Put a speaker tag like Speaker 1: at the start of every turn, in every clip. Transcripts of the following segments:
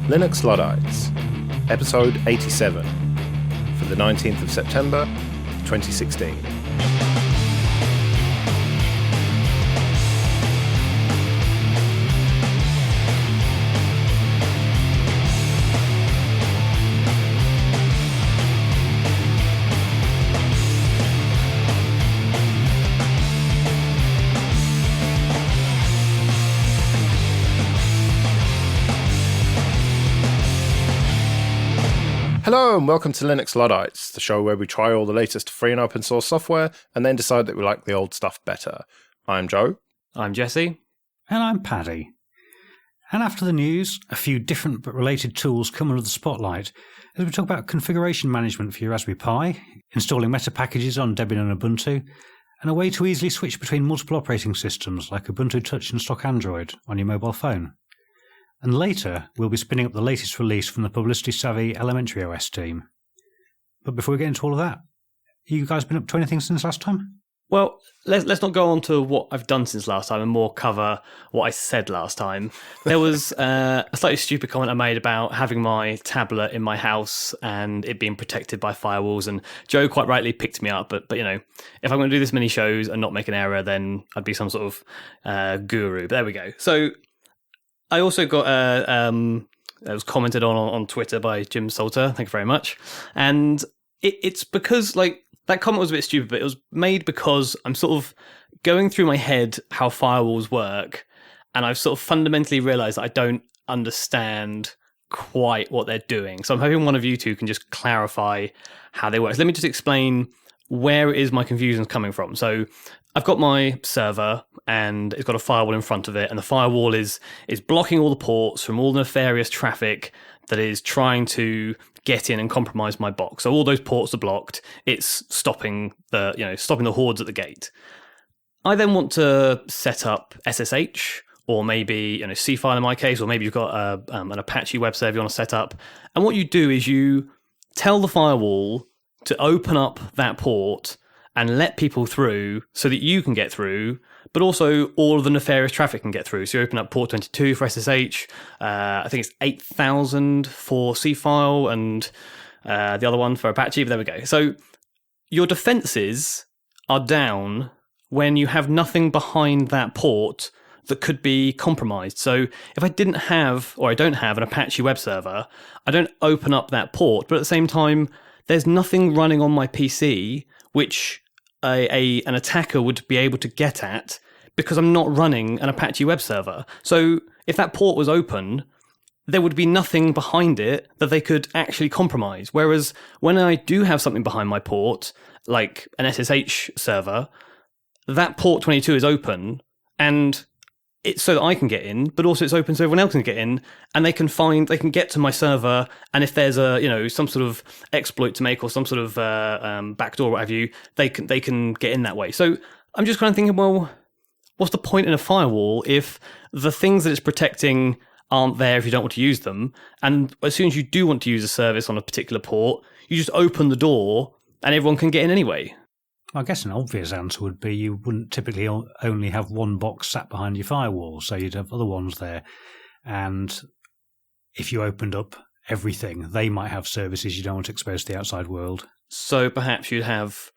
Speaker 1: Linux Luddites, episode 87, for the 19th of September, 2016. Hello and welcome to Linux Luddites, the show where we try all the latest free and open source software and then decide that we like the old stuff better. I'm Joe.
Speaker 2: I'm Jesse.
Speaker 3: And I'm Paddy. And after the news, a few different but related tools come under the spotlight as we talk about configuration management for your Raspberry Pi, installing meta packages on Debian and Ubuntu, and a way to easily switch between multiple operating systems like Ubuntu Touch and stock Android on your mobile phone. And later, we'll be spinning up the latest release from the publicity-savvy Elementary OS team. But before we get into all of that, you guys been up to anything since last time?
Speaker 2: Well, let's not go on to what I've done since last time and more cover what I said last time. There was a slightly stupid comment I made about having my tablet in my house and it being protected by firewalls, and Joe quite rightly picked me up. But you know, if I'm going to do this many shows and not make an error, then I'd be some sort of guru. But there we go. So I also got it was commented on Twitter by Jim Salter. Thank you very much. And it's because, like, that comment was a bit stupid, but it was made because I'm sort of going through my head how firewalls work, and I've sort of fundamentally realised that I don't understand quite what they're doing. So I'm hoping one of you two can just clarify how they work. So let me just explain where it is my confusion's coming from. So I've got my server and it's got a firewall in front of it, and the firewall is blocking all the ports from all the nefarious traffic that is trying to get in and compromise my box. So all those ports are blocked. It's stopping the hordes at the gate. I then want to set up SSH, or maybe C-file in my case, or maybe you've got an Apache web server you want to set up. And what you do is you tell the firewall to open up that port and let people through so that you can get through, but also all of the nefarious traffic can get through. So you open up port 22 for SSH, I think it's 8000 for C-file, and the other one for Apache, but there we go. So your defenses are down when you have nothing behind that port that could be compromised. So if I don't have an Apache web server, I don't open up that port, but at the same time, there's nothing running on my PC which an attacker would be able to get at because I'm not running an Apache web server. So if that port was open, there would be nothing behind it that they could actually compromise. Whereas when I do have something behind my port, like an SSH server, that port 22 is open, and it's so that I can get in, but also it's open so everyone else can get in, and they can get to my server, and if there's some sort of exploit to make or some sort of backdoor or what have you, they can get in that way. So I'm just kind of thinking, well, what's the point in a firewall if the things that it's protecting aren't there if you don't want to use them? And as soon as you do want to use a service on a particular port, you just open the door and everyone can get in anyway.
Speaker 3: I guess an obvious answer would be you wouldn't typically only have one box sat behind your firewall, so you'd have other ones there. And if you opened up everything, they might have services you don't want to expose to the outside world.
Speaker 2: So perhaps you'd have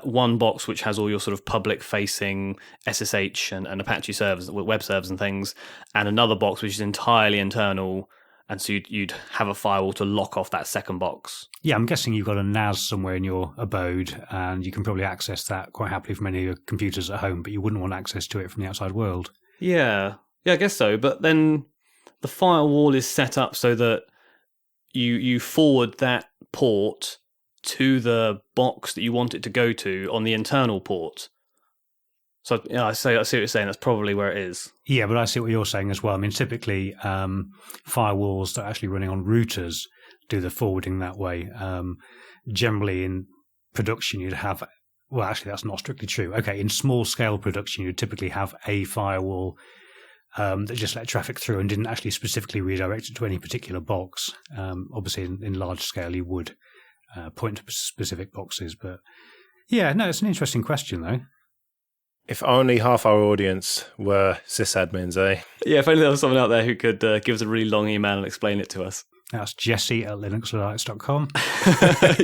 Speaker 2: one box which has all your sort of public-facing SSH and Apache servers, web servers and things, and another box which is entirely internal, and so you'd have a firewall to lock off that second box.
Speaker 3: Yeah, I'm guessing you've got a NAS somewhere in your abode, and you can probably access that quite happily from any of your computers at home, but you wouldn't want access to it from the outside world.
Speaker 2: Yeah, I guess so. But then the firewall is set up so that you forward that port to the box that you want it to go to on the internal port. So I see what you're saying. That's probably where it is.
Speaker 3: Yeah, but I see what you're saying as well. I mean, typically firewalls that are actually running on routers do the forwarding that way. Generally in production, you'd have... Well, actually, that's not strictly true. Okay, in small-scale production, you'd typically have a firewall that just let traffic through and didn't actually specifically redirect it to any particular box. Obviously, in large scale, you would point to specific boxes. But yeah, no, it's an interesting question, though.
Speaker 1: If only half our audience were sysadmins, eh?
Speaker 2: Yeah, if only there was someone out there who could give us a really long email and explain it to us.
Speaker 3: That's jesse@linuxluddites.com.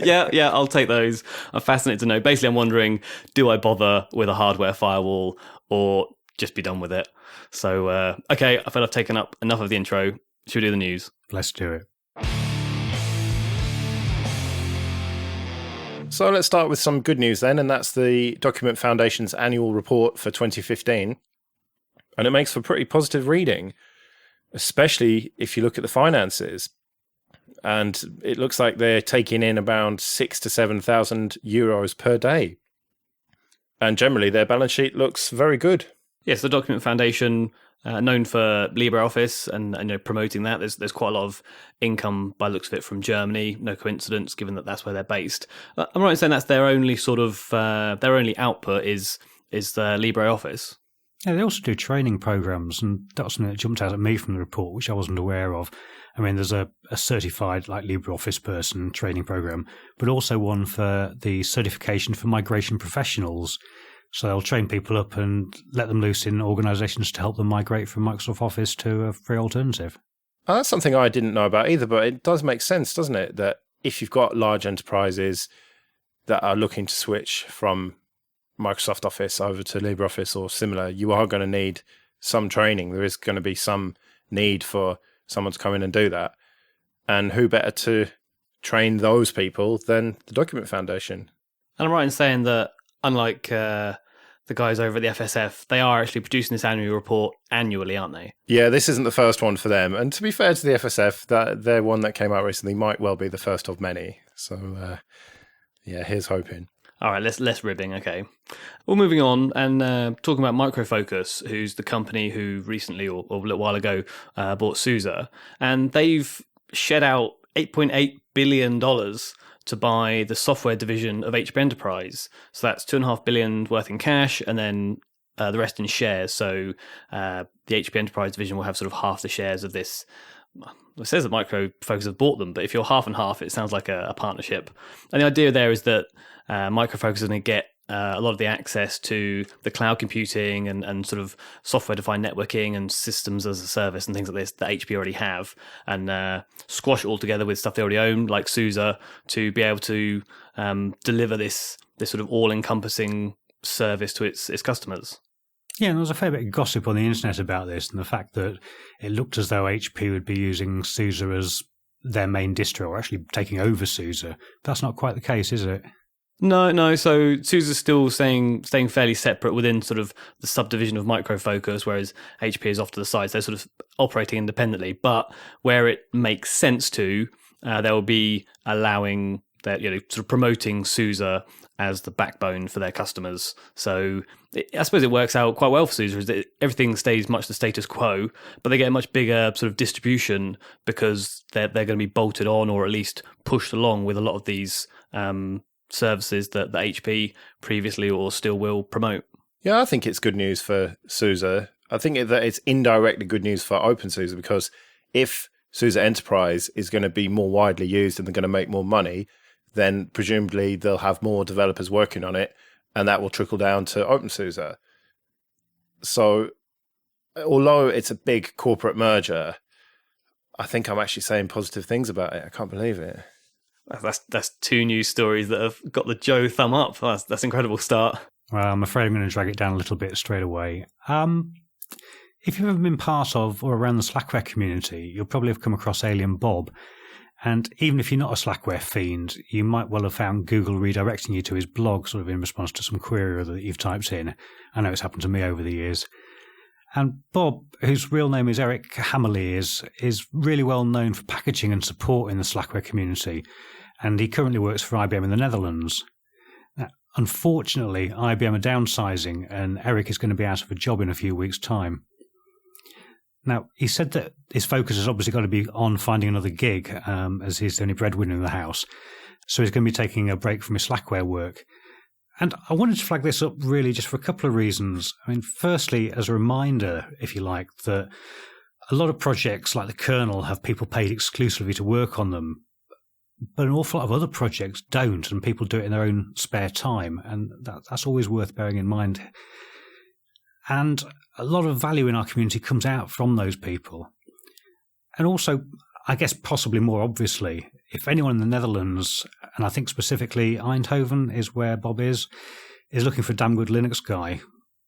Speaker 2: Yeah, I'll take those. I'm fascinated to know. Basically, I'm wondering, do I bother with a hardware firewall or just be done with it? So, okay, I feel I've taken up enough of the intro. Should we do the news?
Speaker 3: Let's do it.
Speaker 1: So let's start with some good news then, and that's the Document Foundation's annual report for 2015. And it makes for pretty positive reading, especially if you look at the finances. And it looks like they're taking in around 6,000 to 7,000 euros per day. And generally, their balance sheet looks very good.
Speaker 2: Yes, the Document Foundation, known for LibreOffice and promoting that. There's quite a lot of income by the looks of it from Germany. No coincidence, given that that's where they're based. I'm right in saying that's their only sort of their only output is the LibreOffice.
Speaker 3: Yeah, they also do training programs, and that was something that jumped out at me from the report, which I wasn't aware of. I mean, there's a certified like LibreOffice person training program, but also one for the certification for migration professionals. So they'll train people up and let them loose in organisations to help them migrate from Microsoft Office to a free alternative.
Speaker 1: That's something I didn't know about either, but it does make sense, doesn't it? That if you've got large enterprises that are looking to switch from Microsoft Office over to LibreOffice or similar, you are going to need some training. There is going to be some need for someone to come in and do that. And who better to train those people than the Document Foundation?
Speaker 2: And I'm right in saying that, unlike the guys over at the FSF, they are actually producing this annual report annually, aren't they?
Speaker 1: Yeah, this isn't the first one for them. And to be fair to the FSF, that their one that came out recently might well be the first of many. So, yeah, here's hoping.
Speaker 2: All right, less ribbing, okay. Well, moving on and talking about Micro Focus, who's the company who recently, or a little while ago, bought SUSE. And they've shed out $8.8 billion to buy the software division of HP Enterprise. So that's $2.5 billion worth in cash, and then the rest in shares. So the HP Enterprise division will have sort of half the shares of this. It says that Micro Focus have bought them, but if you're half and half, it sounds like a partnership. And the idea there is that Micro Focus is going to get a lot of the access to the cloud computing and sort of software-defined networking and systems as a service and things like this that HP already have, and squash it all together with stuff they already own, like SUSE, to be able to deliver this sort of all-encompassing service to its customers.
Speaker 3: Yeah, and there was a fair bit of gossip on the internet about this, and the fact that it looked as though HP would be using SUSE as their main distro, or actually taking over SUSE. That's not quite the case, is it?
Speaker 2: No. So SUSE is still staying fairly separate within sort of the subdivision of Micro Focus, whereas HP is off to the side. So they're sort of operating independently. But where it makes sense to, they will be allowing that, sort of promoting SUSE as the backbone for their customers. So I suppose it works out quite well for SUSE, is that everything stays much the status quo, but they get a much bigger sort of distribution because they're going to be bolted on, or at least pushed along with a lot of these services that the HP previously or still will promote.
Speaker 1: Yeah, I think it's good news for SUSE. I think that it's indirectly good news for OpenSUSE, because if SUSE Enterprise is going to be more widely used and they're going to make more money, then presumably they'll have more developers working on it, and that will trickle down to OpenSUSE. So, although it's a big corporate merger, I think I'm actually saying positive things about it. I can't believe it.
Speaker 2: That's two news stories that have got the Joe thumb up. That's an incredible start.
Speaker 3: Well, I'm afraid I'm going to drag it down a little bit straight away. If you've ever been part of or around the Slackware community, you'll probably have come across Alien Bob. And even if you're not a Slackware fiend, you might well have found Google redirecting you to his blog, sort of in response to some query or other that you've typed in. I know it's happened to me over the years. And Bob, whose real name is Eric Hammerly, is really well known for packaging and support in the Slackware community. And he currently works for IBM in the Netherlands. Now, unfortunately, IBM are downsizing, and Eric is going to be out of a job in a few weeks' time. Now, he said that his focus has obviously got to be on finding another gig, as he's the only breadwinner in the house. So he's going to be taking a break from his Slackware work. And I wanted to flag this up really just for a couple of reasons. I mean, firstly, as a reminder, if you like, that a lot of projects like the kernel have people paid exclusively to work on them, but an awful lot of other projects don't, and people do it in their own spare time. And that's always worth bearing in mind. And a lot of value in our community comes out from those people. And also, I guess possibly more obviously, if anyone in the Netherlands, and I think specifically Eindhoven is where Bob is looking for a damn good Linux guy,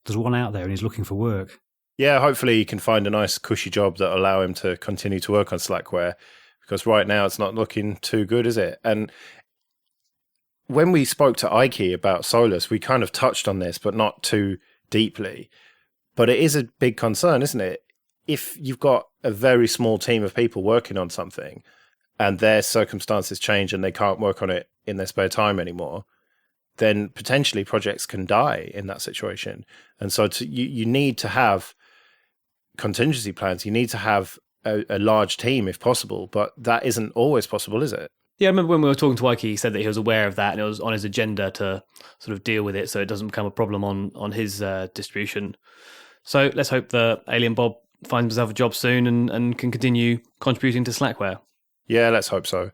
Speaker 3: there's one out there and he's looking for work.
Speaker 1: Yeah, hopefully he can find a nice cushy job that will allow him to continue to work on Slackware, because right now it's not looking too good, is it? And when we spoke to Ike about Solus, we kind of touched on this, but not too deeply. But it is a big concern, isn't it? If you've got a very small team of people working on something and their circumstances change and they can't work on it in their spare time anymore, then potentially projects can die in that situation. And so you need to have contingency plans. You need to have a large team if possible, but that isn't always possible, is it?
Speaker 2: Yeah, I remember when we were talking to Ike, he said that he was aware of that and it was on his agenda to sort of deal with it so it doesn't become a problem on his distribution. So let's hope that Alien Bob finds himself a job soon and can continue contributing to Slackware.
Speaker 1: Yeah, let's hope so.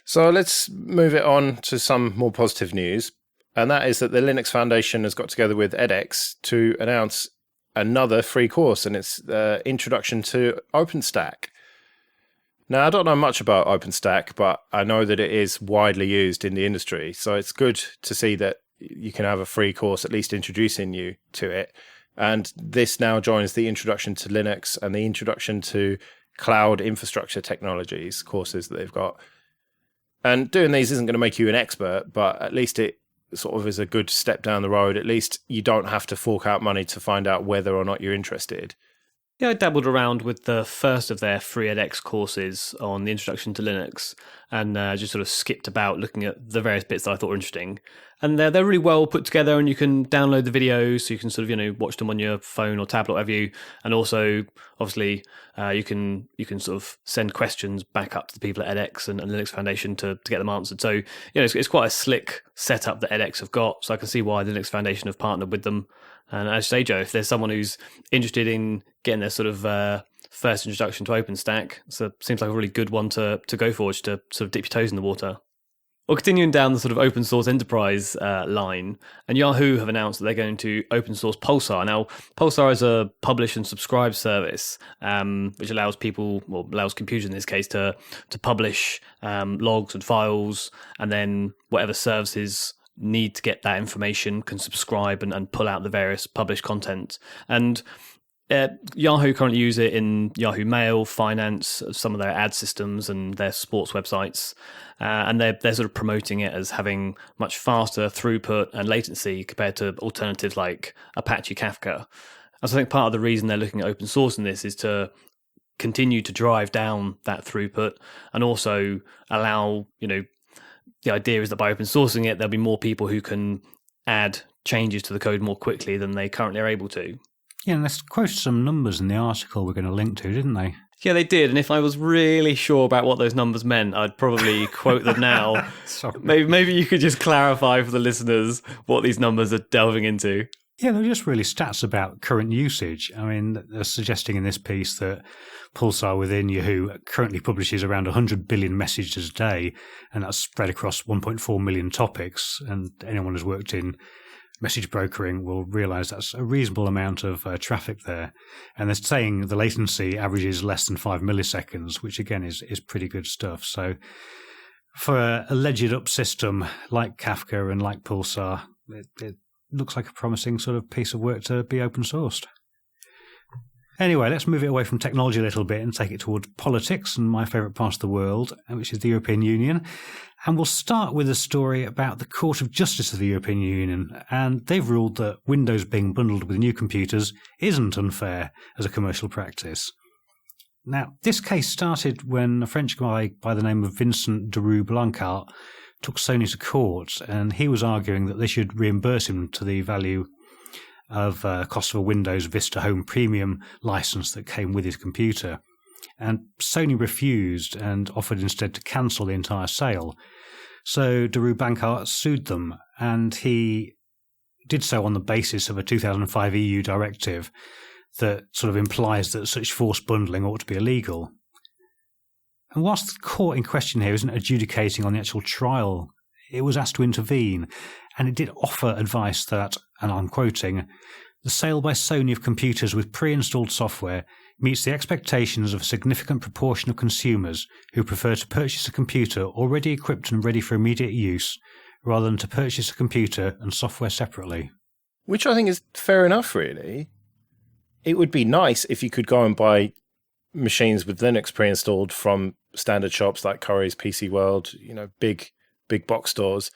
Speaker 1: So let's move it on to some more positive news, and that is that the Linux Foundation has got together with edX to announce another free course, and it's Introduction to OpenStack. Now, I don't know much about OpenStack, but I know that it is widely used in the industry, so it's good to see that you can have a free course at least introducing you to it. And this now joins the Introduction to Linux and the Introduction to Cloud Infrastructure Technologies courses that they've got. And doing these isn't going to make you an expert, but at least it sort of is a good step down the road. At least you don't have to fork out money to find out whether or not you're interested.
Speaker 2: Yeah, I dabbled around with the first of their free edX courses on the Introduction to Linux and just sort of skipped about looking at the various bits that I thought were interesting. And they're really well put together and you can download the videos so you can sort of, watch them on your phone or tablet or whatever you. And also, obviously, you can sort of send questions back up to the people at edX and Linux Foundation to get them answered. So, it's quite a slick setup that edX have got. So I can see why the Linux Foundation have partnered with them. And as you say, Joe, if there's someone who's interested in getting their sort of first introduction to OpenStack, so it seems like a really good one to go for, just to sort of dip your toes in the water. Well, continuing down the sort of open source enterprise line, and Yahoo have announced that they're going to open source Pulsar. Now, Pulsar is a publish and subscribe service, which allows computers in this case to publish logs and files, and then whatever services need to get that information can subscribe and pull out the various published content. And Yahoo currently use it in Yahoo Mail, Finance, some of their ad systems and their sports websites. And they're sort of promoting it as having much faster throughput and latency compared to alternatives like Apache Kafka. And so I think part of the reason they're looking at open source in this is to continue to drive down that throughput and also allow, the idea is that by open sourcing it, there'll be more people who can add changes to the code more quickly than they currently are able to.
Speaker 3: Yeah, and they quoted some numbers in the article we're going to link to, didn't they?
Speaker 2: Yeah, they did. And if I was really sure about what those numbers meant, I'd probably quote them now.
Speaker 3: Sorry.
Speaker 2: Maybe you could just clarify for the listeners what these numbers are delving into.
Speaker 3: Yeah, they're just really stats about current usage. I mean, they're suggesting in this piece that Pulsar within Yahoo currently publishes around 100 billion messages a day, and that's spread across 1.4 million topics. And anyone who's worked in message brokering will realise that's a reasonable amount of traffic there. And they're saying the latency averages less than 5 milliseconds, which again is pretty good stuff. So for a alleged up system like Kafka and like Pulsar, it looks like a promising sort of piece of work to be open sourced. Anyway, let's move it away from technology a little bit and take it towards politics and my favourite part of the world, which is the European Union. And we'll start with a story about the Court of Justice of the European Union. And they've ruled that Windows being bundled with new computers isn't unfair as a commercial practice. Now, this case started when a French guy by the name of Vincent de Roux-Blancart took Sony to court, and he was arguing that they should reimburse him to the value of cost of a Windows Vista Home Premium license that came with his computer. And Sony refused and offered instead to cancel the entire sale. So de Roux-Blancart sued them, and he did so on the basis of a 2005 EU directive that sort of implies that such forced bundling ought to be illegal. And whilst the court in question here isn't adjudicating on the actual trial, it was asked to intervene, and it did offer advice that, and I'm quoting, The sale by Sony of computers with pre-installed software meets the expectations of a significant proportion of consumers who prefer to purchase a computer already equipped and ready for immediate use, rather than to purchase a computer and software separately.
Speaker 1: Which I think is fair enough, really. It would be nice if you could go and buy machines with Linux pre-installed from standard shops like Curry's, PC World, big box stores.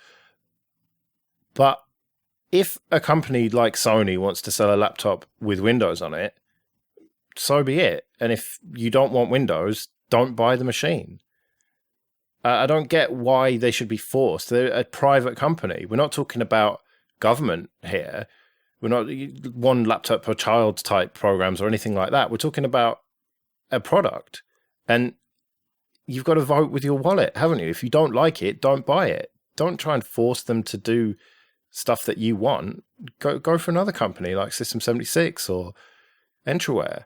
Speaker 1: But if a company like Sony wants to sell a laptop with Windows on it, so be it. And if you don't want Windows, don't buy the machine. I don't get why they should be forced. They're a private company. We're not talking about government here. We're not one laptop per child type programs or anything like that. We're talking about a product. And you've got to vote with your wallet, haven't you? If you don't like it, don't buy it. Don't try and force them to do stuff that you want. Go for another company like System 76 or Entroware.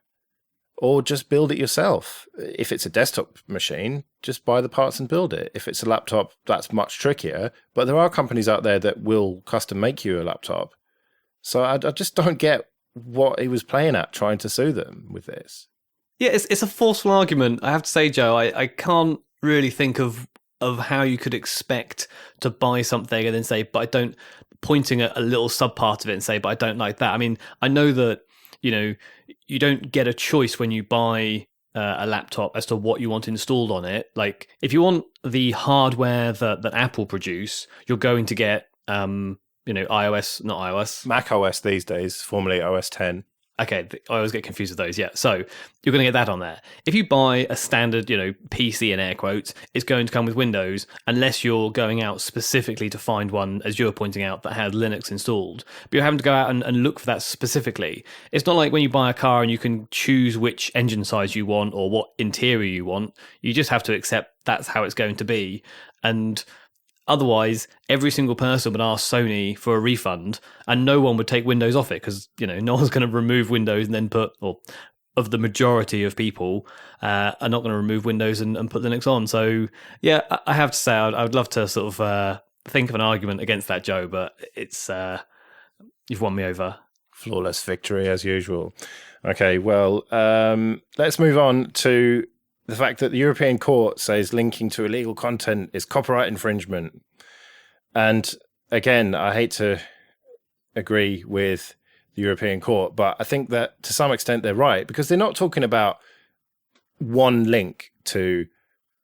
Speaker 1: Or just build it yourself. If it's a desktop machine, just buy the parts and build it. If it's a laptop, that's much trickier. But there are companies out there that will custom make you a laptop. So I just don't get what he was playing at trying to sue them with this.
Speaker 2: Yeah, it's a forceful argument. I have to say, Joe, I can't really think of how you could expect to buy something and then say, but I don't, pointing at a little subpart of it and say, but I don't like that. I mean, I know that, you don't get a choice when you buy a laptop as to what you want installed on it. Like, if you want the hardware that Apple produce, you're going to get, iOS, not iOS.
Speaker 1: Mac OS these days, formerly OS 10.
Speaker 2: Okay, I always get confused with those, yeah. So you're going to get that on there. If you buy a standard, PC in air quotes, it's going to come with Windows, unless you're going out specifically to find one, as you were pointing out, that has Linux installed. But you're having to go out and look for that specifically. It's not like when you buy a car and you can choose which engine size you want or what interior you want. You just have to accept that's how it's going to be. And otherwise, every single person would ask Sony for a refund, and no one would take Windows off it because, no one's going to remove Windows and then of the majority of people are not going to remove Windows and put Linux on. So, yeah, I have to say, I would love to sort of think of an argument against that, Joe, but it's you've won me over.
Speaker 1: Flawless victory, as usual. Okay, well, let's move on to the fact that the European Court says linking to illegal content is copyright infringement. And again, I hate to agree with the European Court, but I think that to some extent they're right, because they're not talking about one link to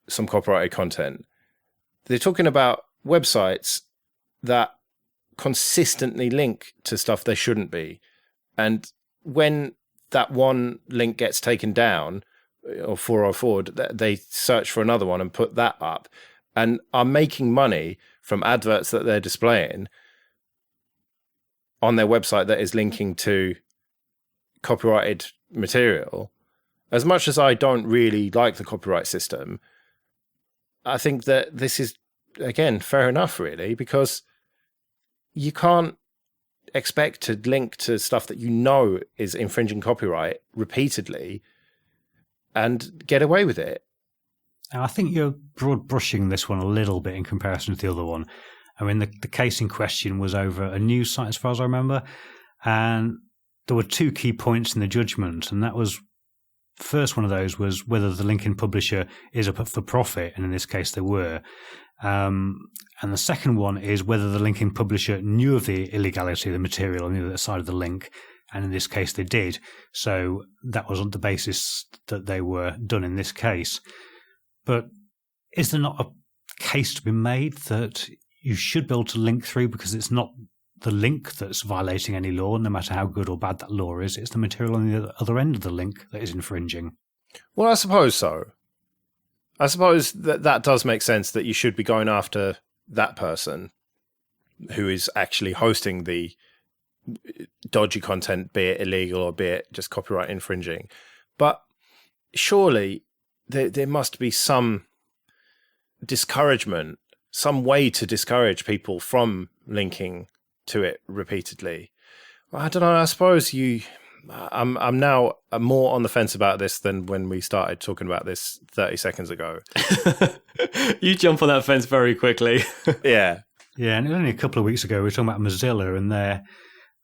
Speaker 1: some copyrighted content. They're talking about websites that consistently link to stuff they shouldn't be. And when that one link gets taken down, or forward, they search for another one and put that up and are making money from adverts that they're displaying on their website that is linking to copyrighted material. As much as I don't really like the copyright system, I think that this is, again, fair enough, really, because you can't expect to link to stuff that is infringing copyright repeatedly and get away with it.
Speaker 3: Now, I think you're broad brushing this one a little bit in comparison to the other one. I mean, the case in question was over a news site, as far as I remember, and there were two key points in the judgment, and that was, first one of those was whether the linking publisher is up for profit, and in this case they were. And the second one is whether the linking publisher knew of the illegality of the material on the other side of the link, and in this case they did. So that was on the basis that they were done in this case. But is there not a case to be made that you should be able to link through because it's not the link that's violating any law, no matter how good or bad that law is? It's the material on the other end of the link that is infringing.
Speaker 1: Well, I suppose so. I suppose that does make sense, that you should be going after that person who is actually hosting the dodgy content, be it illegal or be it just copyright infringing. But surely there must be some discouragement, some way to discourage people from linking to it repeatedly. I don't know. I suppose I'm now more on the fence about this than when we started talking about this 30 seconds ago.
Speaker 2: You jump on that fence very quickly.
Speaker 1: Yeah.
Speaker 3: Yeah, and only a couple of weeks ago we were talking about Mozilla and their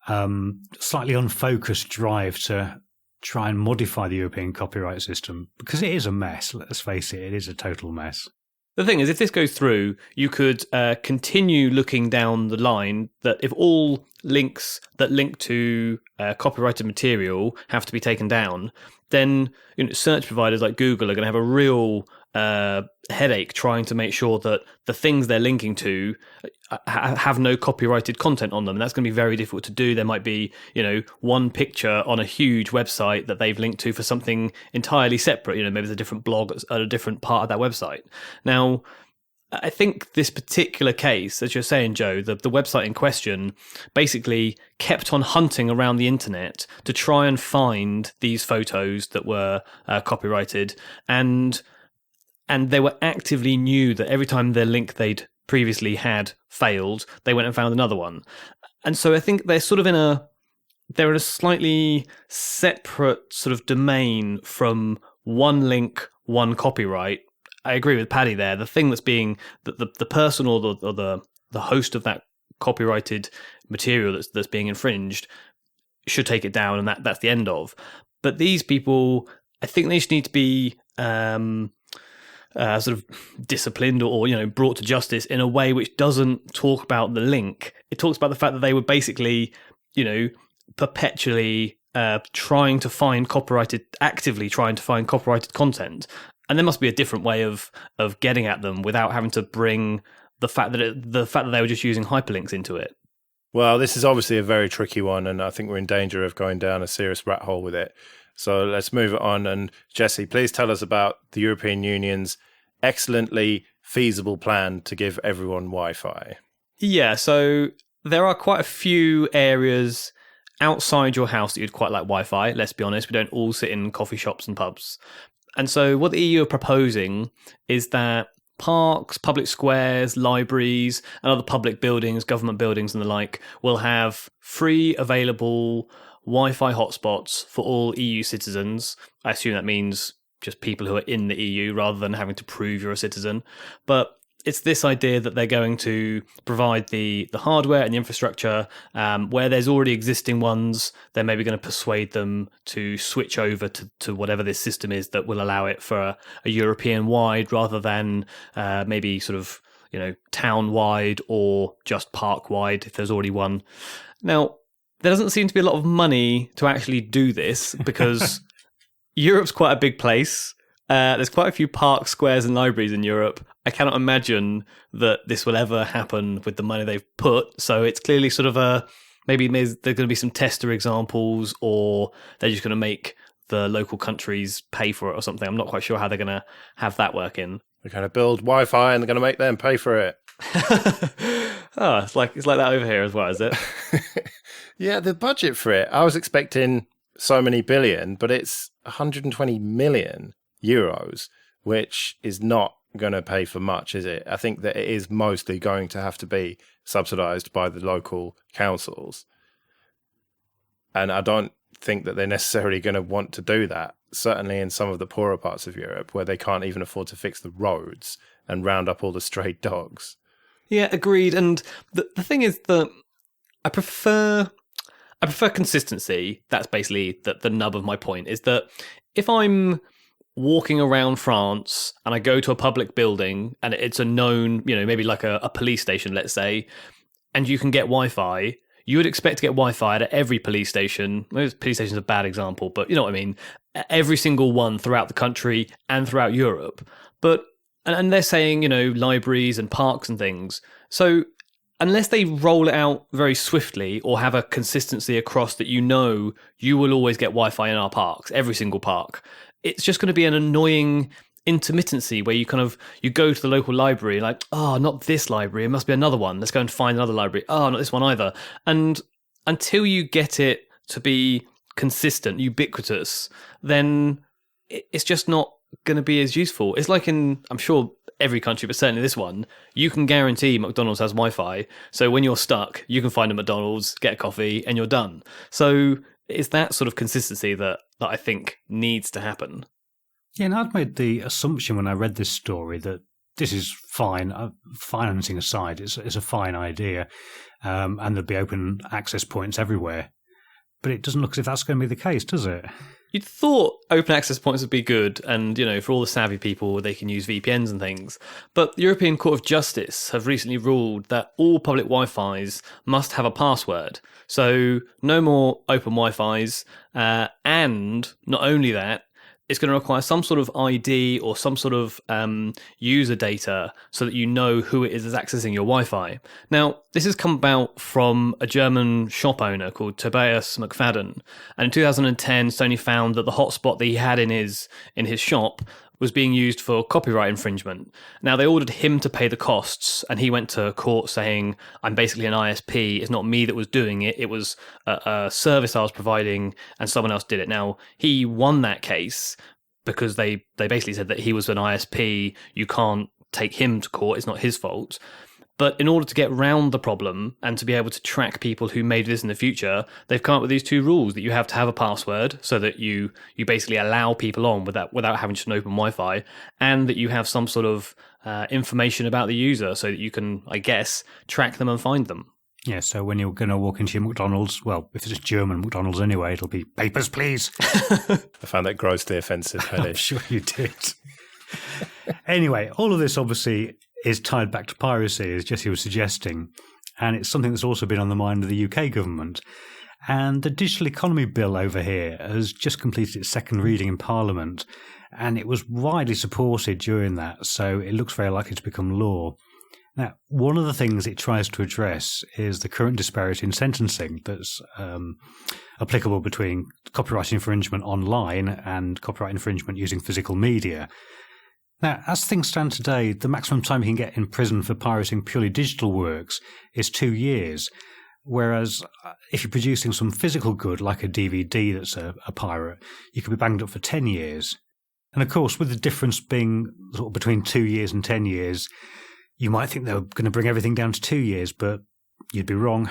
Speaker 3: slightly unfocused drive to try and modify the European copyright system, because it is a mess. Let's face it is a total mess.
Speaker 2: The thing is, if this goes through, you could continue looking down the line that if all links that link to copyrighted material have to be taken down, then search providers like Google are going to have a real headache trying to make sure that the things they're linking to have no copyrighted content on them. And that's going to be very difficult to do. There might be, one picture on a huge website that they've linked to for something entirely separate. Maybe there's a different blog at a different part of that website. Now, I think this particular case, as you're saying, Joe, the website in question basically kept on hunting around the internet to try and find these photos that were copyrighted, and they were actively knew that every time their link they'd previously had failed, they went and found another one. And so I think they're sort of they're in a slightly separate sort of domain from one link, one copyright. I agree with Paddy there. The thing that's being the person or the host of that copyrighted material that's being infringed should take it down, and that's the end of. But these people, I think they just need to be sort of disciplined or brought to justice in a way which doesn't talk about the link. It talks about the fact that they were basically perpetually actively trying to find copyrighted content. And there must be a different way of getting at them without having to bring the fact that they were just using hyperlinks into it.
Speaker 1: Well, this is obviously a very tricky one, and I think we're in danger of going down a serious rat hole with it. So let's move it on. And Jesse, please tell us about the European Union's excellently feasible plan to give everyone Wi-Fi.
Speaker 2: Yeah, so there are quite a few areas outside your house that you'd quite like Wi-Fi. Let's be honest, we don't all sit in coffee shops and pubs. And so what the EU are proposing is that parks, public squares, libraries, and other public buildings, government buildings and the like, will have free available Wi-Fi hotspots for all EU citizens. I assume that means just people who are in the EU rather than having to prove you're a citizen. But it's this idea that they're going to provide the hardware and the infrastructure where there's already existing ones. They're maybe going to persuade them to switch over to whatever this system is that will allow it for a European-wide rather than maybe sort of town-wide or just park-wide if there's already one. Now, there doesn't seem to be a lot of money to actually do this because Europe's quite a big place. There's quite a few parks, squares and libraries in Europe. I cannot imagine that this will ever happen with the money they've put. So it's clearly sort of maybe there's going to be some tester examples, or they're just going to make the local countries pay for it or something. I'm not quite sure how they're going to have that working.
Speaker 1: They're going to build Wi-Fi and they're going to make them pay for it.
Speaker 2: Oh, it's like that over here as well, is it?
Speaker 1: Yeah, the budget for it, I was expecting so many billion, but it's 120 million euros, which is not going to pay for much, is it? I think that it is mostly going to have to be subsidized by the local councils. And I don't think that they're necessarily going to want to do that, certainly in some of the poorer parts of Europe where they can't even afford to fix the roads and round up all the stray dogs.
Speaker 2: Yeah, agreed. And the thing is that I prefer consistency. That's basically the nub of my point, is that if I'm walking around France and I go to a public building and it's a known, maybe like a police station, let's say, and you can get Wi-Fi, you would expect to get Wi-Fi at every police station. Maybe police station's a bad example, but you know what I mean. Every single one throughout the country and throughout Europe. But and they're saying, libraries and parks and things. So unless they roll it out very swiftly or have a consistency across that you will always get Wi-Fi in our parks, every single park, it's just going to be an annoying intermittency where you go to the local library like, oh, not this library, it must be another one. Let's go and find another library. Oh, not this one either. And until you get it to be consistent, ubiquitous, then it's just not going to be as useful. It's like in, I'm sure, every country, but certainly this one, you can guarantee McDonald's has Wi-Fi. So when you're stuck, you can find a McDonald's, get a coffee, and you're done. So it's that sort of consistency that I think needs to happen.
Speaker 3: Yeah, and I'd made the assumption when I read this story that this is fine. Financing aside, it's a fine idea, and there'll be open access points everywhere. But it doesn't look as if that's going to be the case, does it?
Speaker 2: You'd thought open access points would be good, and for all the savvy people, they can use VPNs and things. But the European Court of Justice have recently ruled that all public Wi-Fis must have a password. So no more open Wi-Fis, and not only that, it's going to require some sort of ID or some sort of user data so that you know who it is that's accessing your Wi-Fi. Now, this has come about from a German shop owner called Tobias McFadden. And in 2010, Sony found that the hotspot that he had in his shop was being used for copyright infringement. Now, they ordered him to pay the costs, and he went to court saying, I'm basically an ISP, it's not me that was doing it, it was a service I was providing, and someone else did it. Now, he won that case because they basically said that he was an ISP, you can't take him to court, it's not his fault. But in order to get round the problem and to be able to track people who made this in the future, they've come up with these two rules that you have to have a password so that you basically allow people on without having just an open Wi-Fi, and that you have some sort of information about the user so that you can, I guess, track them and find them.
Speaker 3: Yeah, so when you're going to walk into your McDonald's, well, if it's German McDonald's anyway, it'll be papers, please.
Speaker 1: I found that grossly offensive, Paddy.
Speaker 3: I'm sure you did. Anyway, all of this obviously is tied back to piracy, as Jesse was suggesting, and it's something that's also been on the mind of the UK government. And the Digital Economy Bill over here has just completed its second reading in Parliament, and it was widely supported during that, so it looks very likely to become law. Now, one of the things it tries to address is the current disparity in sentencing that's applicable between copyright infringement online and copyright infringement using physical media. Now, as things stand today, the maximum time you can get in prison for pirating purely digital works is 2 years, whereas if you're producing some physical good, like a DVD that's a pirate, you could be banged up for 10 years. And of course, with the difference being sort of between 2 years and 10 years, you might think they were going to bring everything down to 2 years, but you'd be wrong.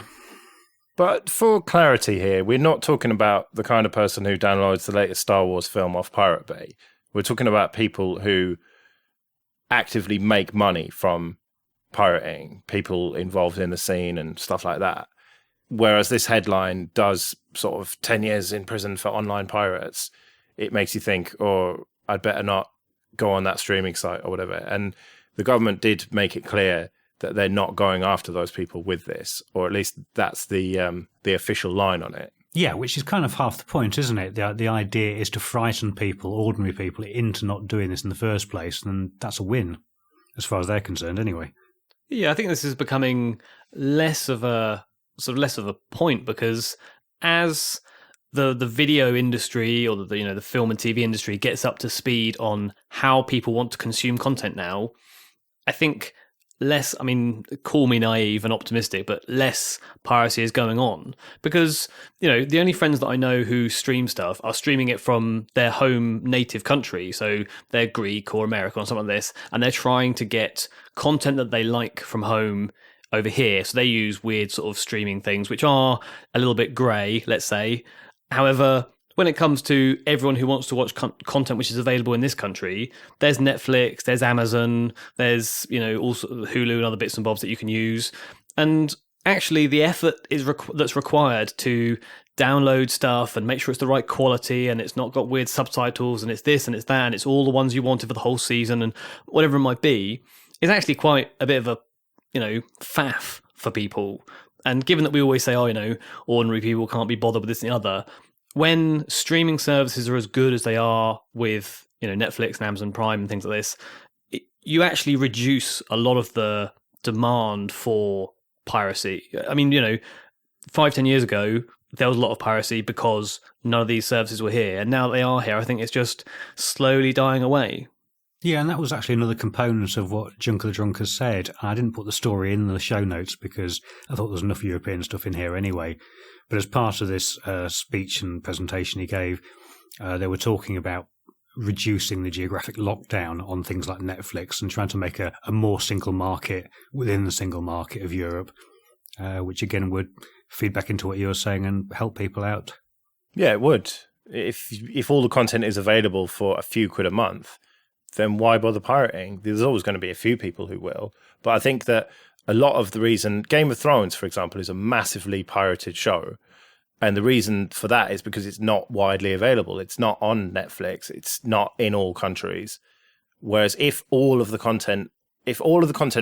Speaker 1: But for clarity here, we're not talking about the kind of person who downloads the latest Star Wars film off Pirate Bay. We're talking about people who actively make money from pirating, people involved in the scene and stuff like that. Whereas this headline does sort of 10 years in prison for online pirates, it makes you think, oh, I'd better not go on that streaming site or whatever. And the government did make it clear that they're not going after those people with this, or at least that's the official line on it.
Speaker 3: Yeah, which is kind of half the point, isn't it? The idea is to frighten people, ordinary people, into not doing this in the first place, and that's a win, as far as they're concerned, anyway.
Speaker 2: Yeah, I think this is becoming less of a point, because as the video industry or the film and TV industry gets up to speed on how people want to consume content now, I think less, call me naive and optimistic, but less piracy is going on, because, the only friends that I know who stream stuff are streaming it from their home native country. So they're Greek or American or something like this, and they're trying to get content that they like from home over here. So they use weird sort of streaming things, which are a little bit grey, let's say. However, when it comes to everyone who wants to watch content which is available in this country, there's Netflix, there's Amazon, there's also Hulu and other bits and bobs that you can use. And actually, the effort that's required to download stuff and make sure it's the right quality and it's not got weird subtitles and it's this and it's that and it's all the ones you wanted for the whole season and whatever it might be, is actually quite a bit of a faff for people. And given that we always say, ordinary people can't be bothered with this and the other, when streaming services are as good as they are with, Netflix and Amazon Prime and things like this, you actually reduce a lot of the demand for piracy. 5-10 years ago, there was a lot of piracy because none of these services were here. And now that they are here, I think it's just slowly dying away.
Speaker 3: Yeah, and that was actually another component of what Junker the Drunk has said. I didn't put the story in the show notes because I thought there was enough European stuff in here anyway. But as part of this speech and presentation he gave, they were talking about reducing the geographic lockdown on things like Netflix and trying to make a more single market within the single market of Europe, which again would feed back into what you're saying and help people out.
Speaker 1: Yeah, it would. If all the content is available for a few quid a month, then why bother pirating? There's always going to be a few people who will. But I think that a lot of the reason, Game of Thrones, for example, is a massively pirated show. And the reason for that is because it's not widely available. It's not on Netflix. It's not in all countries. Whereas if all of the content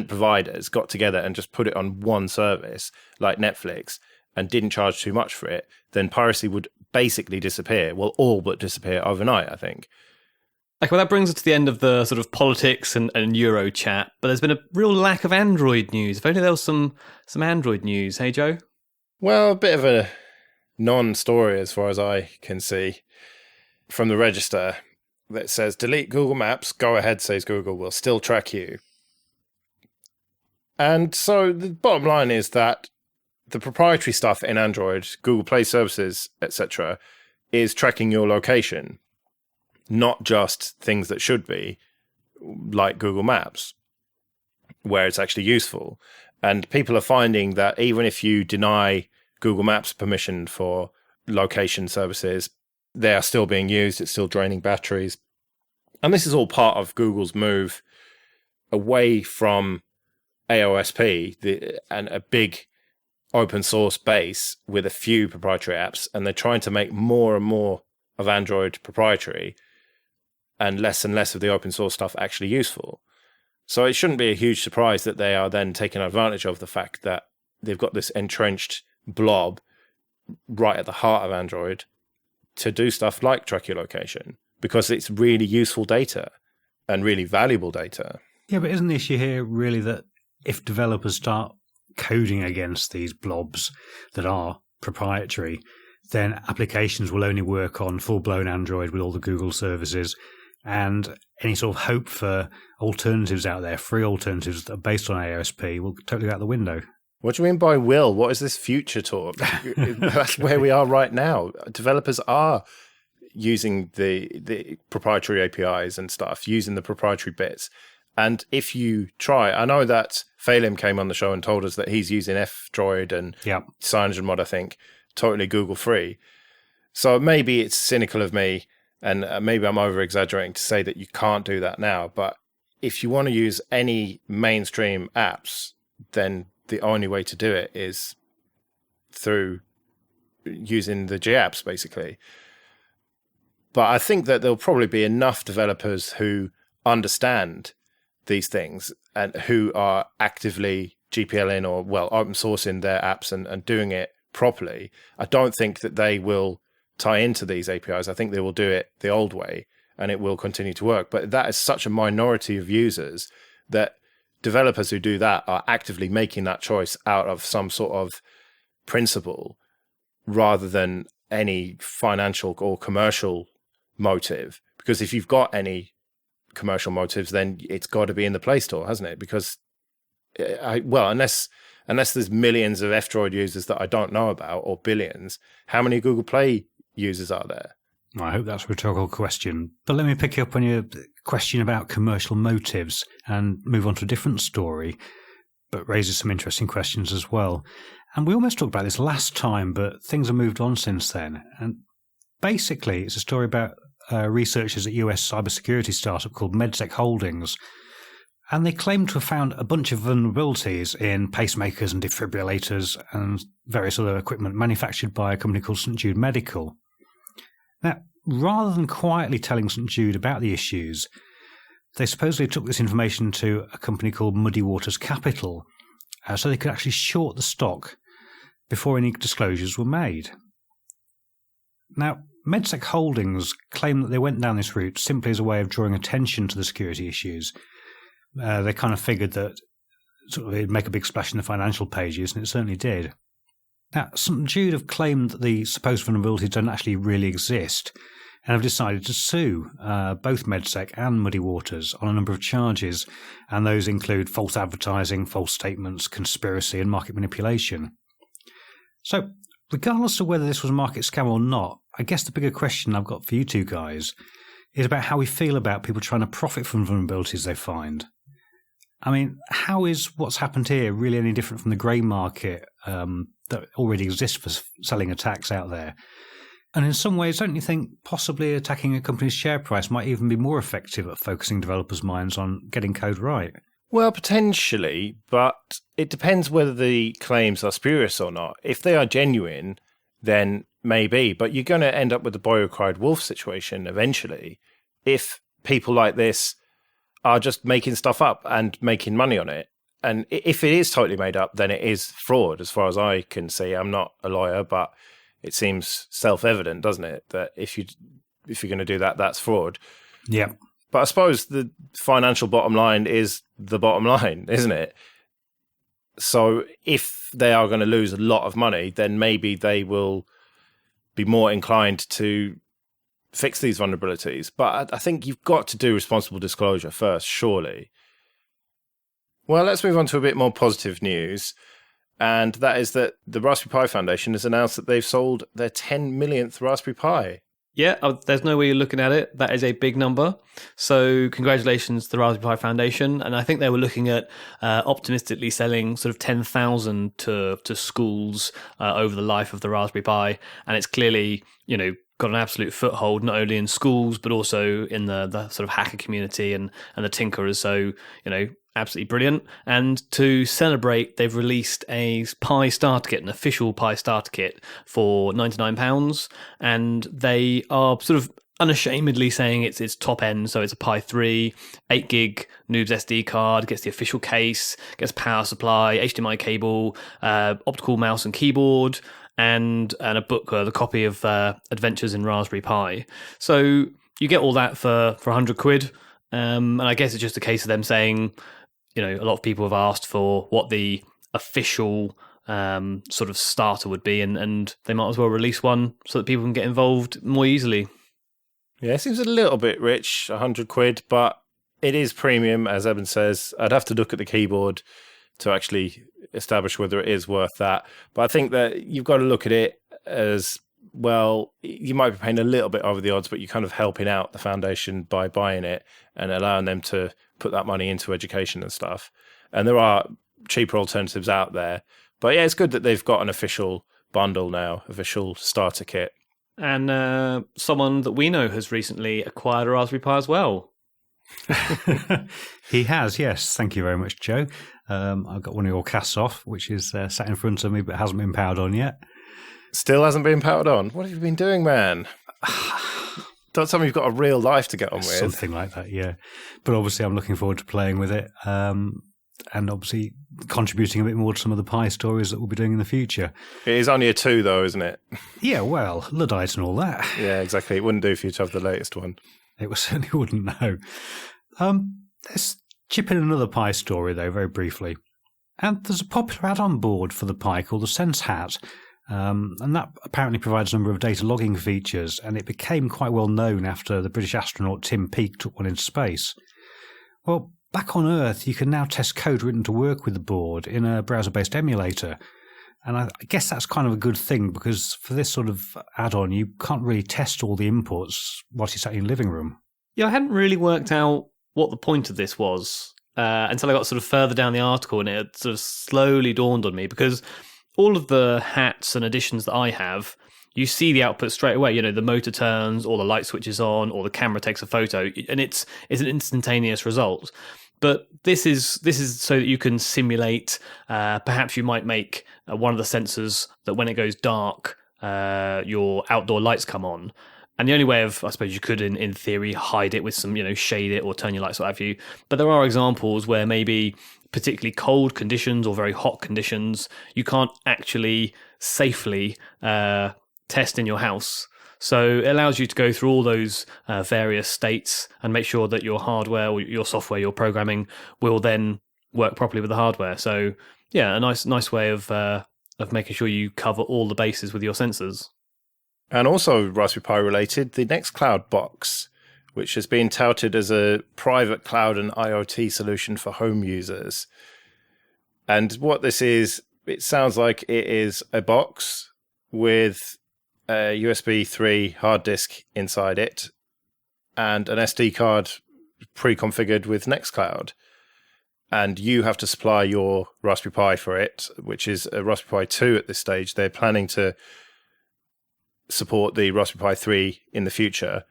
Speaker 1: providers got together and just put it on one service like Netflix and didn't charge too much for it, then piracy would basically disappear. Well, all but disappear overnight, I think.
Speaker 2: Okay, well, that brings us to the end of the sort of politics and Euro chat, but there's been a real lack of Android news. If only there was some Android news. Hey, Joe?
Speaker 1: Well, a bit of a non-story as far as I can see from the register that says, delete Google Maps, go ahead, says Google, will still track you. And so the bottom line is that the proprietary stuff in Android, Google Play services, etc., is tracking your location, not just things that should be, like Google Maps, where it's actually useful. And people are finding that even if you deny Google Maps permission for location services, they are still being used. It's still draining batteries. And this is all part of Google's move away from AOSP and a big open source base with a few proprietary apps. And they're trying to make more and more of Android proprietary and less of the open source stuff actually useful. So it shouldn't be a huge surprise that they are then taking advantage of the fact that they've got this entrenched blob right at the heart of Android to do stuff like track your location, because it's really useful data and really valuable data.
Speaker 3: Yeah, but isn't the issue here really that if developers start coding against these blobs that are proprietary, then applications will only work on full-blown Android with all the Google services, and any sort of hope for alternatives out there, free alternatives that are based on AOSP, will totally go out the window.
Speaker 1: What do you mean by will? What is this future talk? That's where we are right now. Developers are using the proprietary APIs and stuff, using the proprietary bits. And if you try, I know that Phelim came on the show and told us that he's using F-Droid and CyanogenMod, I think, totally Google free. So maybe it's cynical of me, and maybe I'm over-exaggerating to say that you can't do that now. But if you want to use any mainstream apps, then the only way to do it is through using the GApps, basically. But I think that there'll probably be enough developers who understand these things and who are actively GPLing or, well, open sourcing their apps and doing it properly. I don't think that they will tie into these APIs. I think they will do it the old way and it will continue to work. But that is such a minority of users that developers who do that are actively making that choice out of some sort of principle rather than any financial or commercial motive. Because if you've got any commercial motives, then it's got to be in the Play Store, hasn't it? Because, unless there's millions of F-Droid users that I don't know about, or billions, how many Google Play users are there?
Speaker 3: I hope that's a rhetorical question. But let me pick up on your question about commercial motives and move on to a different story, but raises some interesting questions as well. And we almost talked about this last time, but things have moved on since then. And basically, it's a story about researchers at US cybersecurity startup called MedSec Holdings. And they claim to have found a bunch of vulnerabilities in pacemakers and defibrillators and various other equipment manufactured by a company called St. Jude Medical. Now, rather than quietly telling St. Jude about the issues, they supposedly took this information to a company called Muddy Waters Capital so they could actually short the stock before any disclosures were made. Now, MedSec Holdings claim that they went down this route simply as a way of drawing attention to the security issues. They kind of figured that it'd make a big splash in the financial pages, and it certainly did. Now, St. Jude have claimed that the supposed vulnerabilities don't actually really exist, and have decided to sue both MedSec and Muddy Waters on a number of charges, and those include false advertising, false statements, conspiracy, and market manipulation. So, regardless of whether this was a market scam or not, I guess the bigger question I've got for you two guys is about how we feel about people trying to profit from vulnerabilities they find. I mean, how is what's happened here really any different from the grey market that already exists for selling attacks out there? And in some ways, don't you think possibly attacking a company's share price might even be more effective at focusing developers' minds on getting code right?
Speaker 1: Well, potentially, but it depends whether the claims are spurious or not. If they are genuine, then maybe, but you're going to end up with the boy who cried wolf situation eventually if people like this are just making stuff up and making money on it. And if it is totally made up, then it is fraud as far as I can see. I'm not a lawyer, but it seems self-evident, doesn't it, that if you're going to do that, that's fraud.
Speaker 3: Yeah.
Speaker 1: But I suppose the financial bottom line is the bottom line, isn't it? So if they are going to lose a lot of money, then maybe they will be more inclined to fix these vulnerabilities. But I think you've got to do responsible disclosure first, surely. Well, let's move on to a bit more positive news. And that is that the Raspberry Pi Foundation has announced that they've sold their 10 millionth Raspberry Pi.
Speaker 2: Yeah, there's no way you're looking at it. That is a big number. So congratulations to the Raspberry Pi Foundation. And I think they were looking at optimistically selling sort of 10,000 to schools over the life of the Raspberry Pi. And it's clearly, got an absolute foothold, not only in schools, but also in the sort of hacker community and the tinkerers. So, absolutely brilliant. And to celebrate, they've released a Pi starter kit, an official Pi starter kit for £99. And they are sort of unashamedly saying it's top end. So it's a Pi 3, 8 gig Noobs SD card, gets the official case, gets power supply, HDMI cable, optical mouse and keyboard, and a book, the copy of Adventures in Raspberry Pi. So you get all that for 100 quid. And I guess it's just a case of them saying, a lot of people have asked for what the official sort of starter would be, and they might as well release one so that people can get involved more easily.
Speaker 1: Yeah, it seems a little bit rich, 100 quid, but it is premium, as Eben says. I'd have to look at the keyboard to actually establish whether it is worth that. But I think that you've got to look at it as, well, you might be paying a little bit over the odds, but you're kind of helping out the foundation by buying it and allowing them to put that money into education and stuff. And there are cheaper alternatives out there. But yeah, it's good that they've got an official bundle now, official starter kit.
Speaker 2: And someone that we know has recently acquired a Raspberry Pi as well.
Speaker 3: He has, yes. Thank you very much, Joe. I've got one of your casts off, which is sat in front of me but hasn't been powered on yet.
Speaker 1: Still hasn't been powered on? What have you been doing, man? That's something you've got a real life to get on with.
Speaker 3: Something like that, yeah. But obviously I'm looking forward to playing with it and obviously contributing a bit more to some of the Pi stories that we'll be doing in the future.
Speaker 1: It is only a 2, though, isn't it?
Speaker 3: Yeah, well, Luddites and all that.
Speaker 1: Yeah, exactly. It wouldn't do for you to have the latest one.
Speaker 3: It certainly wouldn't, no. Let's chip in another Pi story, though, very briefly. And there's a popular add-on board for the Pi called the Sense Hat. And that apparently provides a number of data logging features, and it became quite well known after the British astronaut Tim Peake took one into space. Well, back on Earth, you can now test code written to work with the board in a browser-based emulator. And I guess that's kind of a good thing, because for this sort of add-on, you can't really test all the inputs whilst you're sat in your living room.
Speaker 2: Yeah, I hadn't really worked out what the point of this was until I got sort of further down the article, and it sort of slowly dawned on me, because all of the hats and additions that I have, you see the output straight away. The motor turns, or the light switches on, or the camera takes a photo, and it's an instantaneous result. But this is so that you can simulate. Perhaps you might make one of the sensors that when it goes dark, your outdoor lights come on. And the only way of, I suppose you could, in theory, hide it with some, shade it or turn your lights, what have you. But there are examples where maybe particularly cold conditions or very hot conditions, you can't actually safely test in your house. So it allows you to go through all those various states and make sure that your hardware or your software, your programming, will then work properly with the hardware. So yeah, a nice way of making sure you cover all the bases with your sensors.
Speaker 1: And also Raspberry Pi related, the Nextcloud box, which has been touted as a private cloud and IoT solution for home users. And what this is, it sounds like it is a box with a USB 3 hard disk inside it and an SD card pre-configured with Nextcloud. And you have to supply your Raspberry Pi for it, which is a Raspberry Pi 2 at this stage. They're planning to support the Raspberry Pi 3 in the future.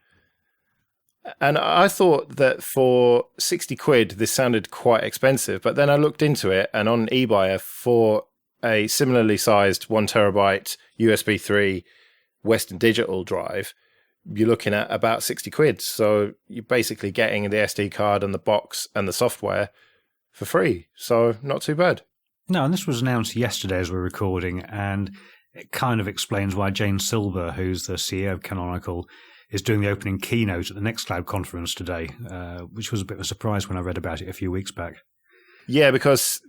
Speaker 1: And I thought that for 60 quid, this sounded quite expensive. But then I looked into it, and on eBuyer, for a similarly sized 1 terabyte USB 3 Western Digital drive, you're looking at about 60 quid. So you're basically getting the SD card and the box and the software for free. So not too bad.
Speaker 3: No, and this was announced yesterday as we're recording, and it kind of explains why Jane Silver, who's the CEO of Canonical, is doing the opening keynote at the Nextcloud conference today, which was a bit of a surprise when I read about it a few weeks back.
Speaker 1: Yeah, because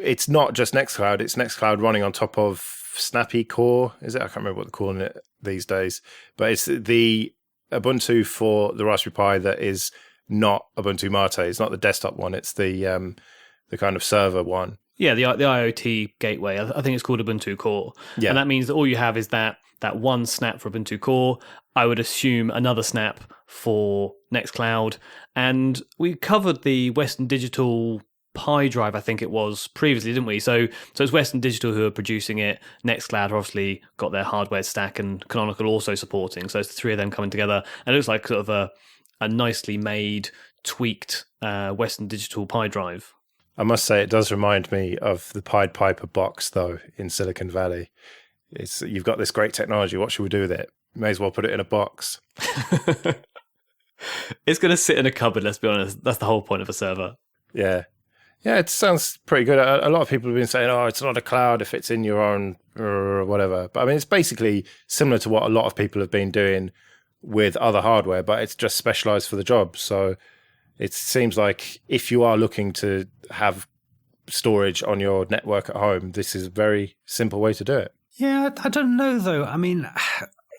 Speaker 1: it's not just Nextcloud, it's Nextcloud running on top of Snappy Core, is it? I can't remember what they're calling it these days. But it's the Ubuntu for the Raspberry Pi that is not Ubuntu Mate. It's not the desktop one, it's the kind of server one.
Speaker 2: Yeah, the IoT gateway. I think it's called Ubuntu Core.
Speaker 1: Yeah.
Speaker 2: And that means that all you have is that one snap for Ubuntu Core. I would assume another snap for Nextcloud. And we covered the Western Digital Pi drive, I think it was, previously, didn't we? So it's Western Digital who are producing it. Nextcloud obviously got their hardware stack, and Canonical also supporting. So it's the three of them coming together. And it looks like sort of a nicely made, tweaked Western Digital Pi drive.
Speaker 1: I must say, it does remind me of the Pied Piper box, though, in Silicon Valley. You've got this great technology. What should we do with it? May as well put it in a box.
Speaker 2: It's going to sit in a cupboard, let's be honest. That's the whole point of a server.
Speaker 1: Yeah. Yeah, it sounds pretty good. A lot of people have been saying, oh, it's not a cloud if it's in your own or whatever. But I mean, it's basically similar to what a lot of people have been doing with other hardware, but it's just specialized for the job. So it seems like if you are looking to have storage on your network at home, this is a very simple way to do it.
Speaker 3: Yeah, I don't know, though. I mean,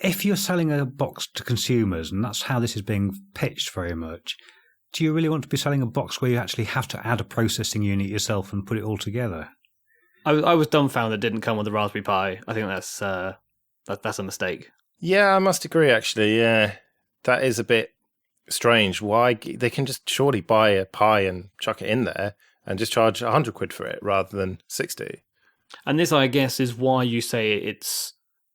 Speaker 3: if you're selling a box to consumers, and that's how this is being pitched very much, do you really want to be selling a box where you actually have to add a processing unit yourself and put it all together?
Speaker 2: I was dumbfounded it didn't come with the Raspberry Pi. I think that's a mistake.
Speaker 1: Yeah, I must agree, actually. Yeah, that is a bit strange. Why? They can just surely buy a Pi and chuck it in there and just charge 100 quid for it rather than 60.
Speaker 2: And this, I guess, is why you say it's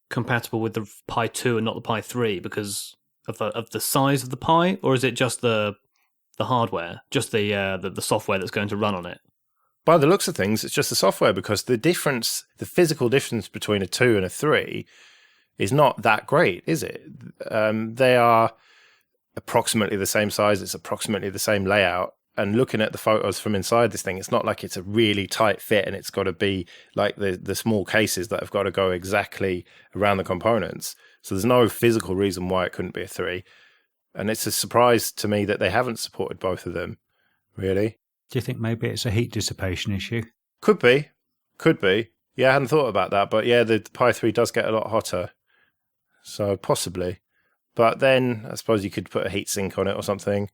Speaker 2: compatible with the Pi 2 and not the Pi 3, because of the size of the Pi, or is it just the hardware, just the software that's going to run on it?
Speaker 1: By the looks of things, it's just the software, because the physical difference between a 2 and a 3 is not that great, is it? They are approximately the same size, it's approximately the same layout. And looking at the photos from inside this thing, it's not like it's a really tight fit and it's got to be like the small cases that have got to go exactly around the components. So there's no physical reason why it couldn't be a 3. And it's a surprise to me that they haven't supported both of them, really.
Speaker 3: Do you think maybe it's a heat dissipation issue?
Speaker 1: Could be. Yeah, I hadn't thought about that. But yeah, the Pi 3 does get a lot hotter. So possibly. But then I suppose you could put a heatsink on it or something.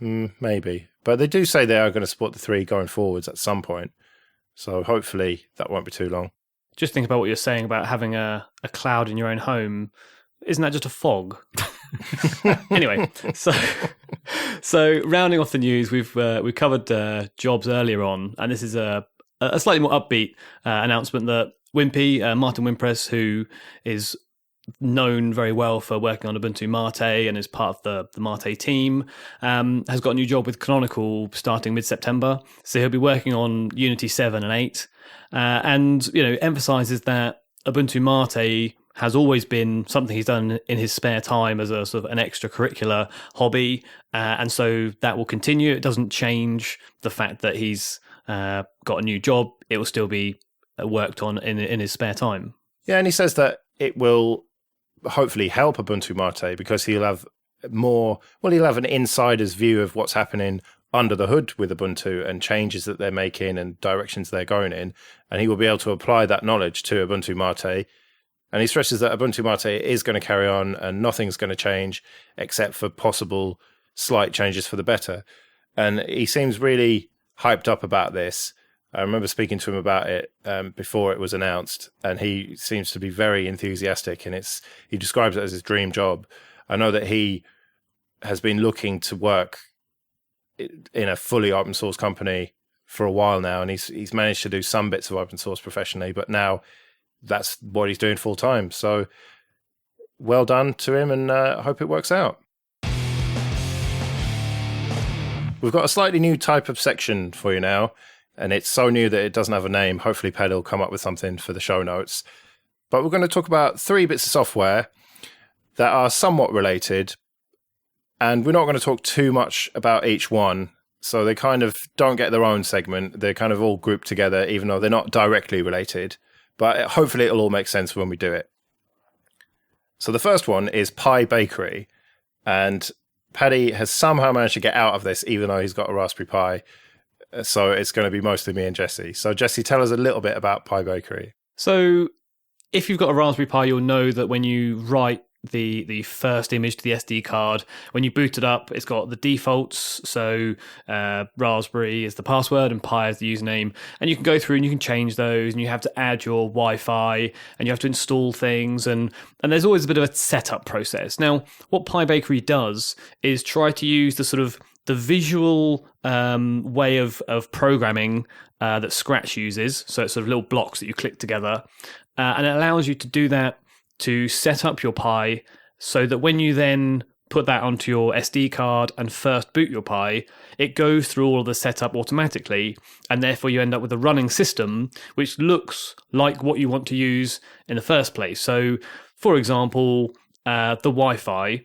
Speaker 1: Maybe. But they do say they are going to support the 3 going forwards at some point. So hopefully that won't be too long.
Speaker 2: Just think about what you're saying about having a cloud in your own home. Isn't that just a fog? Anyway, so rounding off the news, we've covered jobs earlier on, and this is a slightly more upbeat announcement that Wimpy, Martin Wimpress, who is known very well for working on Ubuntu Mate and is part of the Mate team, has got a new job with Canonical starting mid-September. So he'll be working on Unity 7 and 8, and emphasizes that Ubuntu Mate has always been something he's done in his spare time as a sort of an extracurricular hobby, and so that will continue. It doesn't change the fact that he's got a new job. It will still be worked on in his spare time. Yeah,
Speaker 1: and he says that it will hopefully help Ubuntu Mate because he'll have an insider's view of what's happening under the hood with Ubuntu and changes that they're making and directions they're going in, and he will be able to apply that knowledge to Ubuntu Mate. And he stresses that Ubuntu Mate is going to carry on and nothing's going to change except for possible slight changes for the better. And he seems really hyped up about this. I remember speaking to him about it before it was announced, and he seems to be very enthusiastic, and he describes it as his dream job. I know that he has been looking to work in a fully open source company for a while now, and he's managed to do some bits of open source professionally, but now that's what he's doing full time. So well done to him, and I hope it works out. We've got a slightly new type of section for you now, and it's so new that it doesn't have a name. Hopefully Paddy will come up with something for the show notes. But we're going to talk about 3 bits of software that are somewhat related, and we're not going to talk too much about each one, so they kind of don't get their own segment. They're kind of all grouped together, even though they're not directly related. But hopefully it'll all make sense when we do it. So the first one is PiBakery, and Paddy has somehow managed to get out of this, even though he's got a Raspberry Pi. So it's going to be mostly me and Jesse. So Jesse, tell us a little bit about PiBakery.
Speaker 2: So if you've got a Raspberry Pi, you'll know that when you write the first image to the SD card, when you boot it up, it's got the defaults. So Raspberry is the password and Pi is the username. And you can go through and you can change those, and you have to add your Wi-Fi, and you have to install things. And there's always a bit of a setup process. Now, what PiBakery does is try to use the sort of the visual way of programming that Scratch uses. So it's sort of little blocks that you click together. And it allows you to do that to set up your Pi so that when you then put that onto your SD card and first boot your Pi, it goes through all of the setup automatically, and therefore you end up with a running system which looks like what you want to use in the first place. So, for example, the Wi-Fi,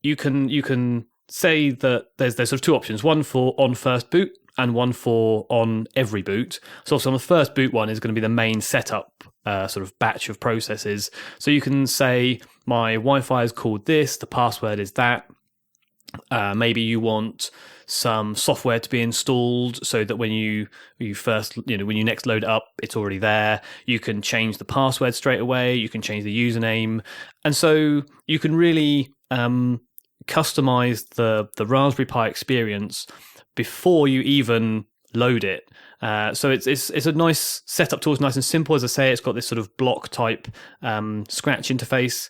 Speaker 2: you can say that there's sort of 2 options, one for on first boot and one for on every boot. So on the first boot one is going to be the main setup sort of batch of processes. So you can say my Wi-Fi is called this, the password is that. Maybe you want some software to be installed so that when you first, when you next load it up, it's already there. You can change the password straight away. You can change the username. And so you can really customize the Raspberry Pi experience before you even load it. So it's a nice setup tool. It's nice and simple. As I say, it's got this sort of block type Scratch interface.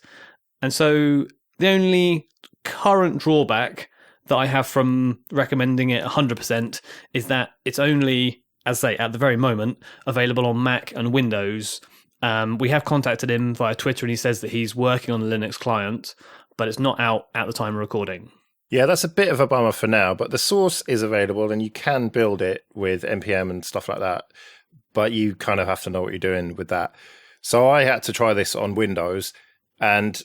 Speaker 2: And so the only current drawback that I have from recommending it 100% is that it's only, as I say, at the very moment, available on Mac and Windows. We have contacted him via Twitter, and he says that he's working on a Linux client, but it's not out at the time of recording.
Speaker 1: Yeah, that's a bit of a bummer for now, but the source is available and you can build it with NPM and stuff like that, but you kind of have to know what you're doing with that. So I had to try this on Windows, and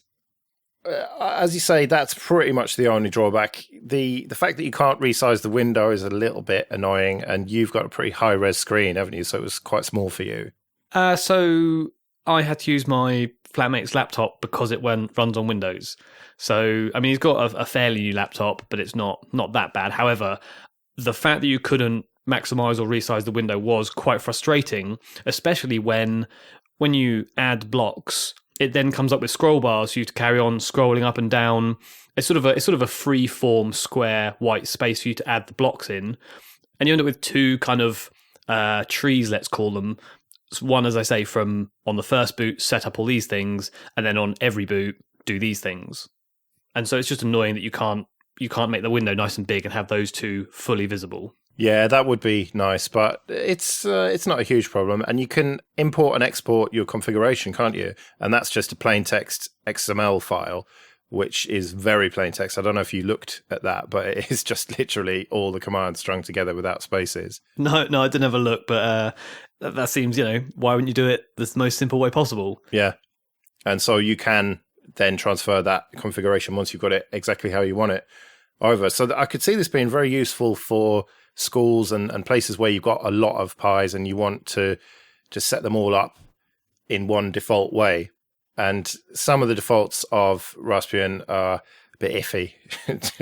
Speaker 1: as you say, that's pretty much the only drawback. The fact that you can't resize the window is a little bit annoying, and you've got a pretty high-res screen, haven't you? So it was quite small for you.
Speaker 2: So I had to use my flatmate's laptop because it runs on Windows. So, I mean, he's got a fairly new laptop, but it's not that bad. However, the fact that you couldn't maximize or resize the window was quite frustrating, especially when you add blocks, it then comes up with scroll bars for you to carry on scrolling up and down. It's sort of a free form square white space for you to add the blocks in. And you end up with 2 kind of trees, let's call them. One, as I say, from on the first boot, set up all these things, and then on every boot, do these things. And so it's just annoying that you can't make the window nice and big and have those 2 fully visible.
Speaker 1: Yeah, that would be nice, but it's not a huge problem. And you can import and export your configuration, can't you? And that's just a plain text XML file, which is very plain text. I don't know if you looked at that, but it is just literally all the commands strung together without spaces.
Speaker 2: No, I didn't have a look, but that seems, why wouldn't you do it the most simple way possible?
Speaker 1: Yeah. And so you can then transfer that configuration once you've got it exactly how you want it over. So I could see this being very useful for schools and places where you've got a lot of Pis and you want to just set them all up in one default way. And some of the defaults of Raspbian are a bit iffy,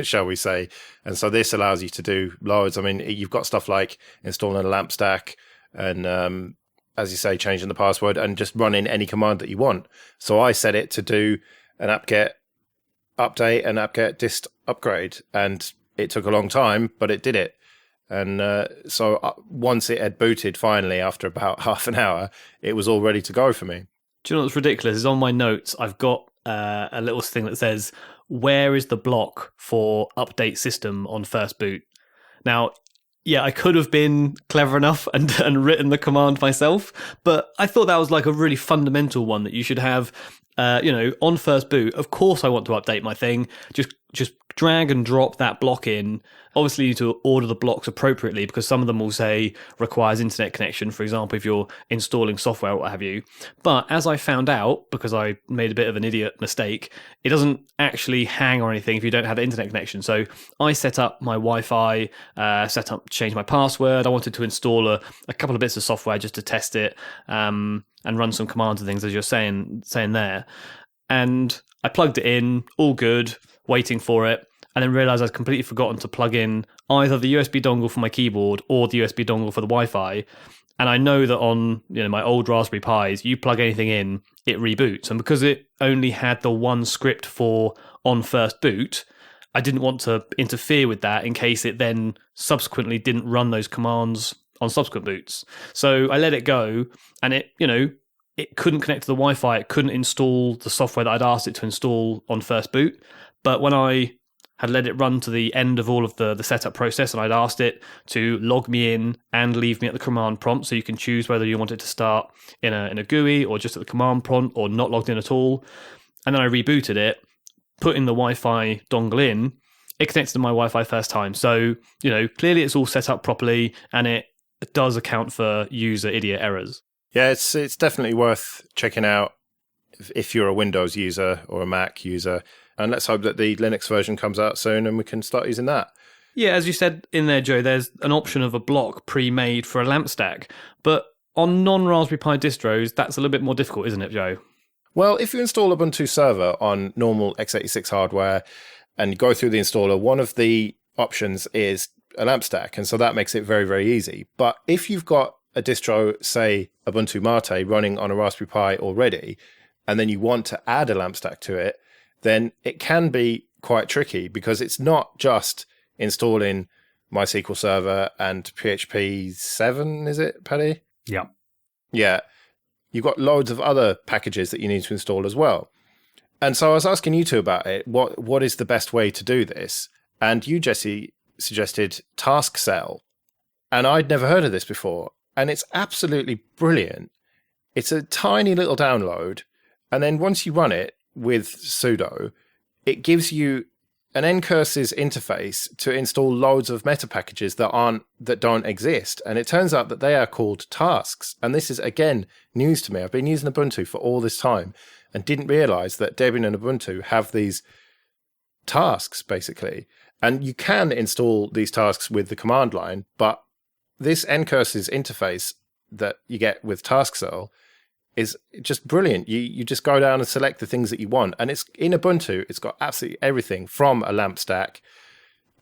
Speaker 1: shall we say. And so this allows you to do loads. I mean, you've got stuff like installing a lamp stack and, as you say, changing the password and just running any command that you want. So I set it to do an apt-get update and apt-get dist upgrade. And it took a long time, but it did it. And so once it had booted finally, after about half an hour, it was all ready to go for me.
Speaker 2: Do you know what's ridiculous? Is on my notes, I've got a little thing that says, where is the block for update system on first boot? Now, yeah, I could have been clever enough and written the command myself, but I thought that was like a really fundamental one that you should have, on first boot. Of course I want to update my thing. Just drag and drop that block in. Obviously, you need to order the blocks appropriately because some of them will say requires internet connection, for example, if you're installing software or what have you. But as I found out, because I made a bit of an idiot mistake, it doesn't actually hang or anything if you don't have the internet connection. So I set up my Wi-Fi, changed my password. I wanted to install a couple of bits of software just to test it and run some commands and things, as you're saying there. And I plugged it in, all good, waiting for it, and then realised I'd completely forgotten to plug in either the USB dongle for my keyboard or the USB dongle for the Wi-Fi. And I know that on my old Raspberry Pis, you plug anything in, it reboots. And because it only had the one script for on first boot, I didn't want to interfere with that in case it then subsequently didn't run those commands on subsequent boots. So I let it go, and it couldn't connect to the Wi-Fi. It couldn't install the software that I'd asked it to install on first boot. But when I had let it run to the end of all of the setup process, and I'd asked it to log me in and leave me at the command prompt, so you can choose whether you want it to start in a GUI or just at the command prompt or not logged in at all. And then I rebooted it, put in the Wi-Fi dongle in, it connected to my Wi-Fi first time. So, clearly it's all set up properly, and it does account for user idiot errors.
Speaker 1: Yeah, it's definitely worth checking out if you're a Windows user or a Mac user. And let's hope that the Linux version comes out soon and we can start using that.
Speaker 2: Yeah, as you said in there, Joe, there's an option of a block pre-made for a lamp stack. But on non-Raspberry Pi distros, that's a little bit more difficult, isn't it, Joe?
Speaker 1: Well, if you install Ubuntu Server on normal x86 hardware and you go through the installer, one of the options is a lamp stack. And so that makes it very, very easy. But if you've got a distro, say Ubuntu Mate, running on a Raspberry Pi already, and then you want to add a lamp stack to it, then it can be quite tricky because it's not just installing MySQL Server and PHP 7, is it, Paddy?
Speaker 3: Yeah.
Speaker 1: Yeah. You've got loads of other packages that you need to install as well. And so I was asking you two about it. What is the best way to do this? And you, Jesse, suggested Tasksel. And I'd never heard of this before. And it's absolutely brilliant. It's a tiny little download. And then once you run it with sudo, it gives you an ncurses interface to install loads of meta packages that don't exist. And it turns out that they are called tasks. And this is, again, news to me. I've been using Ubuntu for all this time and didn't realize that Debian and Ubuntu have these tasks, basically. And you can install these tasks with the command line, but this ncurses interface that you get with Tasksel is just brilliant. You just go down and select the things that you want. And it's in Ubuntu, it's got absolutely everything from a lamp stack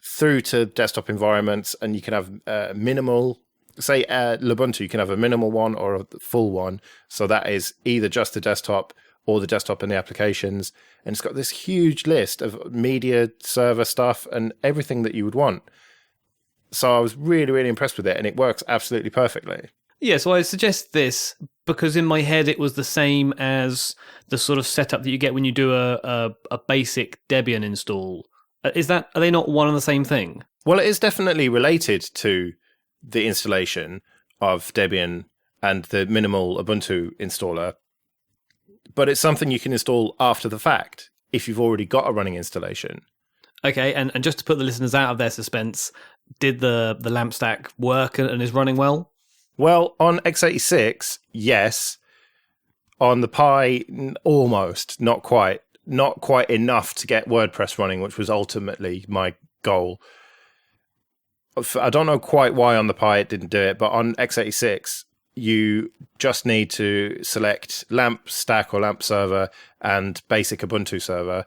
Speaker 1: through to desktop environments. And you can have minimal, say Ubuntu, you can have a minimal one or a full one. So that is either just the desktop or the desktop and the applications. And it's got this huge list of media server stuff and everything that you would want. So I was really, really impressed with it, and it works absolutely perfectly.
Speaker 2: Yeah, so I suggest this because in my head it was the same as the sort of setup that you get when you do a basic Debian install. Are they not one and the same thing?
Speaker 1: Well, it is definitely related to the installation of Debian and the minimal Ubuntu installer, but it's something you can install after the fact if you've already got a running installation.
Speaker 2: Okay, and just to put the listeners out of their suspense, did the lamp stack work and is running well?
Speaker 1: Well, on x86, yes. On the Pi, almost, not quite enough to get WordPress running, which was ultimately my goal. I don't know quite why on the Pi it didn't do it, but on x86, you just need to select lamp stack or lamp server and basic Ubuntu server.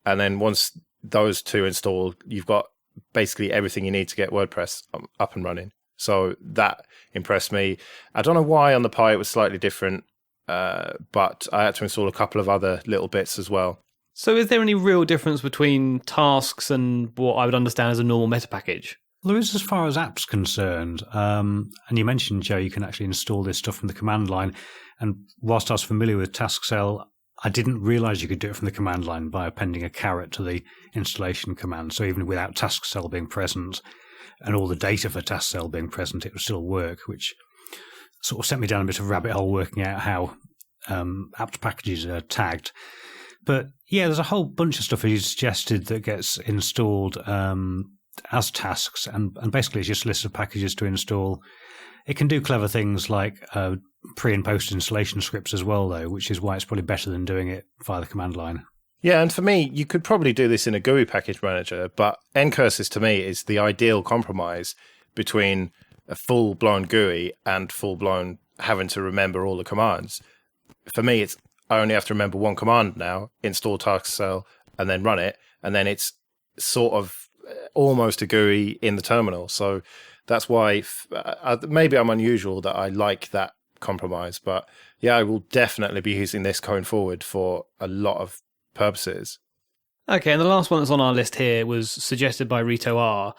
Speaker 1: And then once those two installed, you've got basically everything you need to get WordPress up and running. So that impressed me. I don't know why on the Pi it was slightly different, but I had to install a couple of other little bits as well.
Speaker 2: So is there any real difference between tasks and what I would understand as a normal meta package?
Speaker 3: There is as far as apps concerned. And you mentioned, Joe, you can actually install this stuff from the command line. And whilst I was familiar with Tasksel, I didn't realise you could do it from the command line by appending a caret to the installation command. So even without Tasksel being present, and all the data for Tasksel being present, it would still work, which sort of sent me down a bit of a rabbit hole working out how apt packages are tagged. But yeah, there's a whole bunch of stuff as you suggested that gets installed as tasks, and basically it's just a list of packages to install. It can do clever things like pre and post installation scripts as well, though, which is why it's probably better than doing it via the command line.
Speaker 1: Yeah, and for me, you could probably do this in a GUI package manager, but Ncurses to me is the ideal compromise between a full-blown GUI and full-blown having to remember all the commands. For me, I only have to remember one command now, install Tasksel, and then run it, and then it's sort of almost a GUI in the terminal. So that's why maybe I'm unusual that I like that compromise, but yeah, I will definitely be using this going forward for a lot of purposes.
Speaker 2: Okay, and the last one that's on our list here was suggested by Rito R,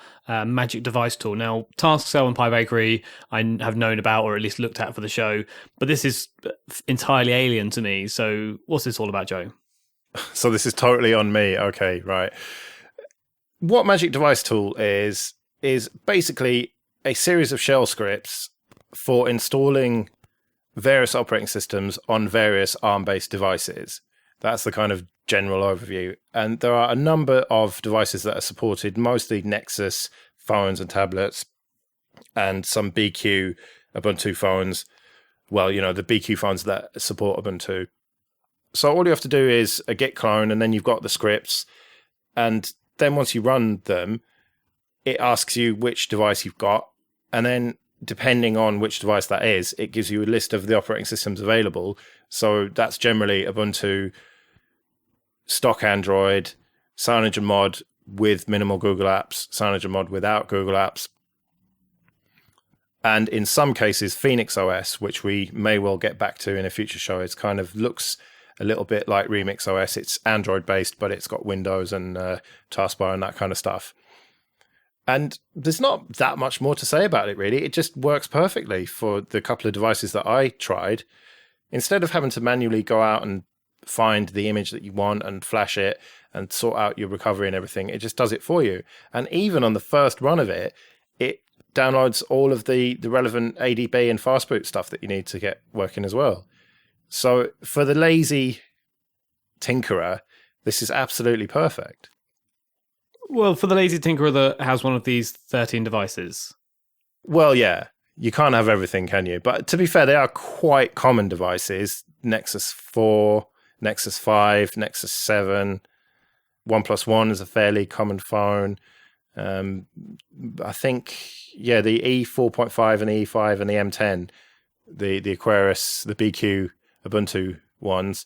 Speaker 2: Magic Device Tool. Now, Tasksel and PiBakery I have known about or at least looked at for the show, but this is entirely alien to me. So what's this all about, Joe?
Speaker 1: So this is totally on me. Okay, right. What Magic Device Tool is basically a series of shell scripts for installing various operating systems on various ARM-based devices. That's the kind of general overview. And there are a number of devices that are supported, mostly Nexus phones and tablets, and some BQ Ubuntu phones. Well, the BQ phones that support Ubuntu. So all you have to do is a git clone, and then you've got the scripts. And then once you run them, it asks you which device you've got. And then depending on which device that is, it gives you a list of the operating systems available. So that's generally Ubuntu, stock Android, CyanogenMod with minimal Google apps, CyanogenMod without Google apps, and in some cases Phoenix OS, which we may well get back to in a future show. It kind of looks a little bit like Remix OS. It's Android based, but it's got Windows and taskbar and that kind of stuff. And there's not that much more to say about it, really. It just works perfectly for the couple of devices that I tried. Instead of having to manually go out and find the image that you want and flash it and sort out your recovery and everything, it just does it for you. And even on the first run of it, it downloads all of the relevant ADB and fastboot stuff that you need to get working as well. So for the lazy tinkerer, this is absolutely perfect.
Speaker 2: Well, for the lazy tinkerer that has one of these 13 devices.
Speaker 1: Well, yeah, you can't have everything, can you? But to be fair, they are quite common devices. Nexus 4, Nexus 5, Nexus 7, OnePlus One is a fairly common phone. I think, yeah, the E4.5 and the E5 and the M10, the Aquarius, the BQ Ubuntu ones.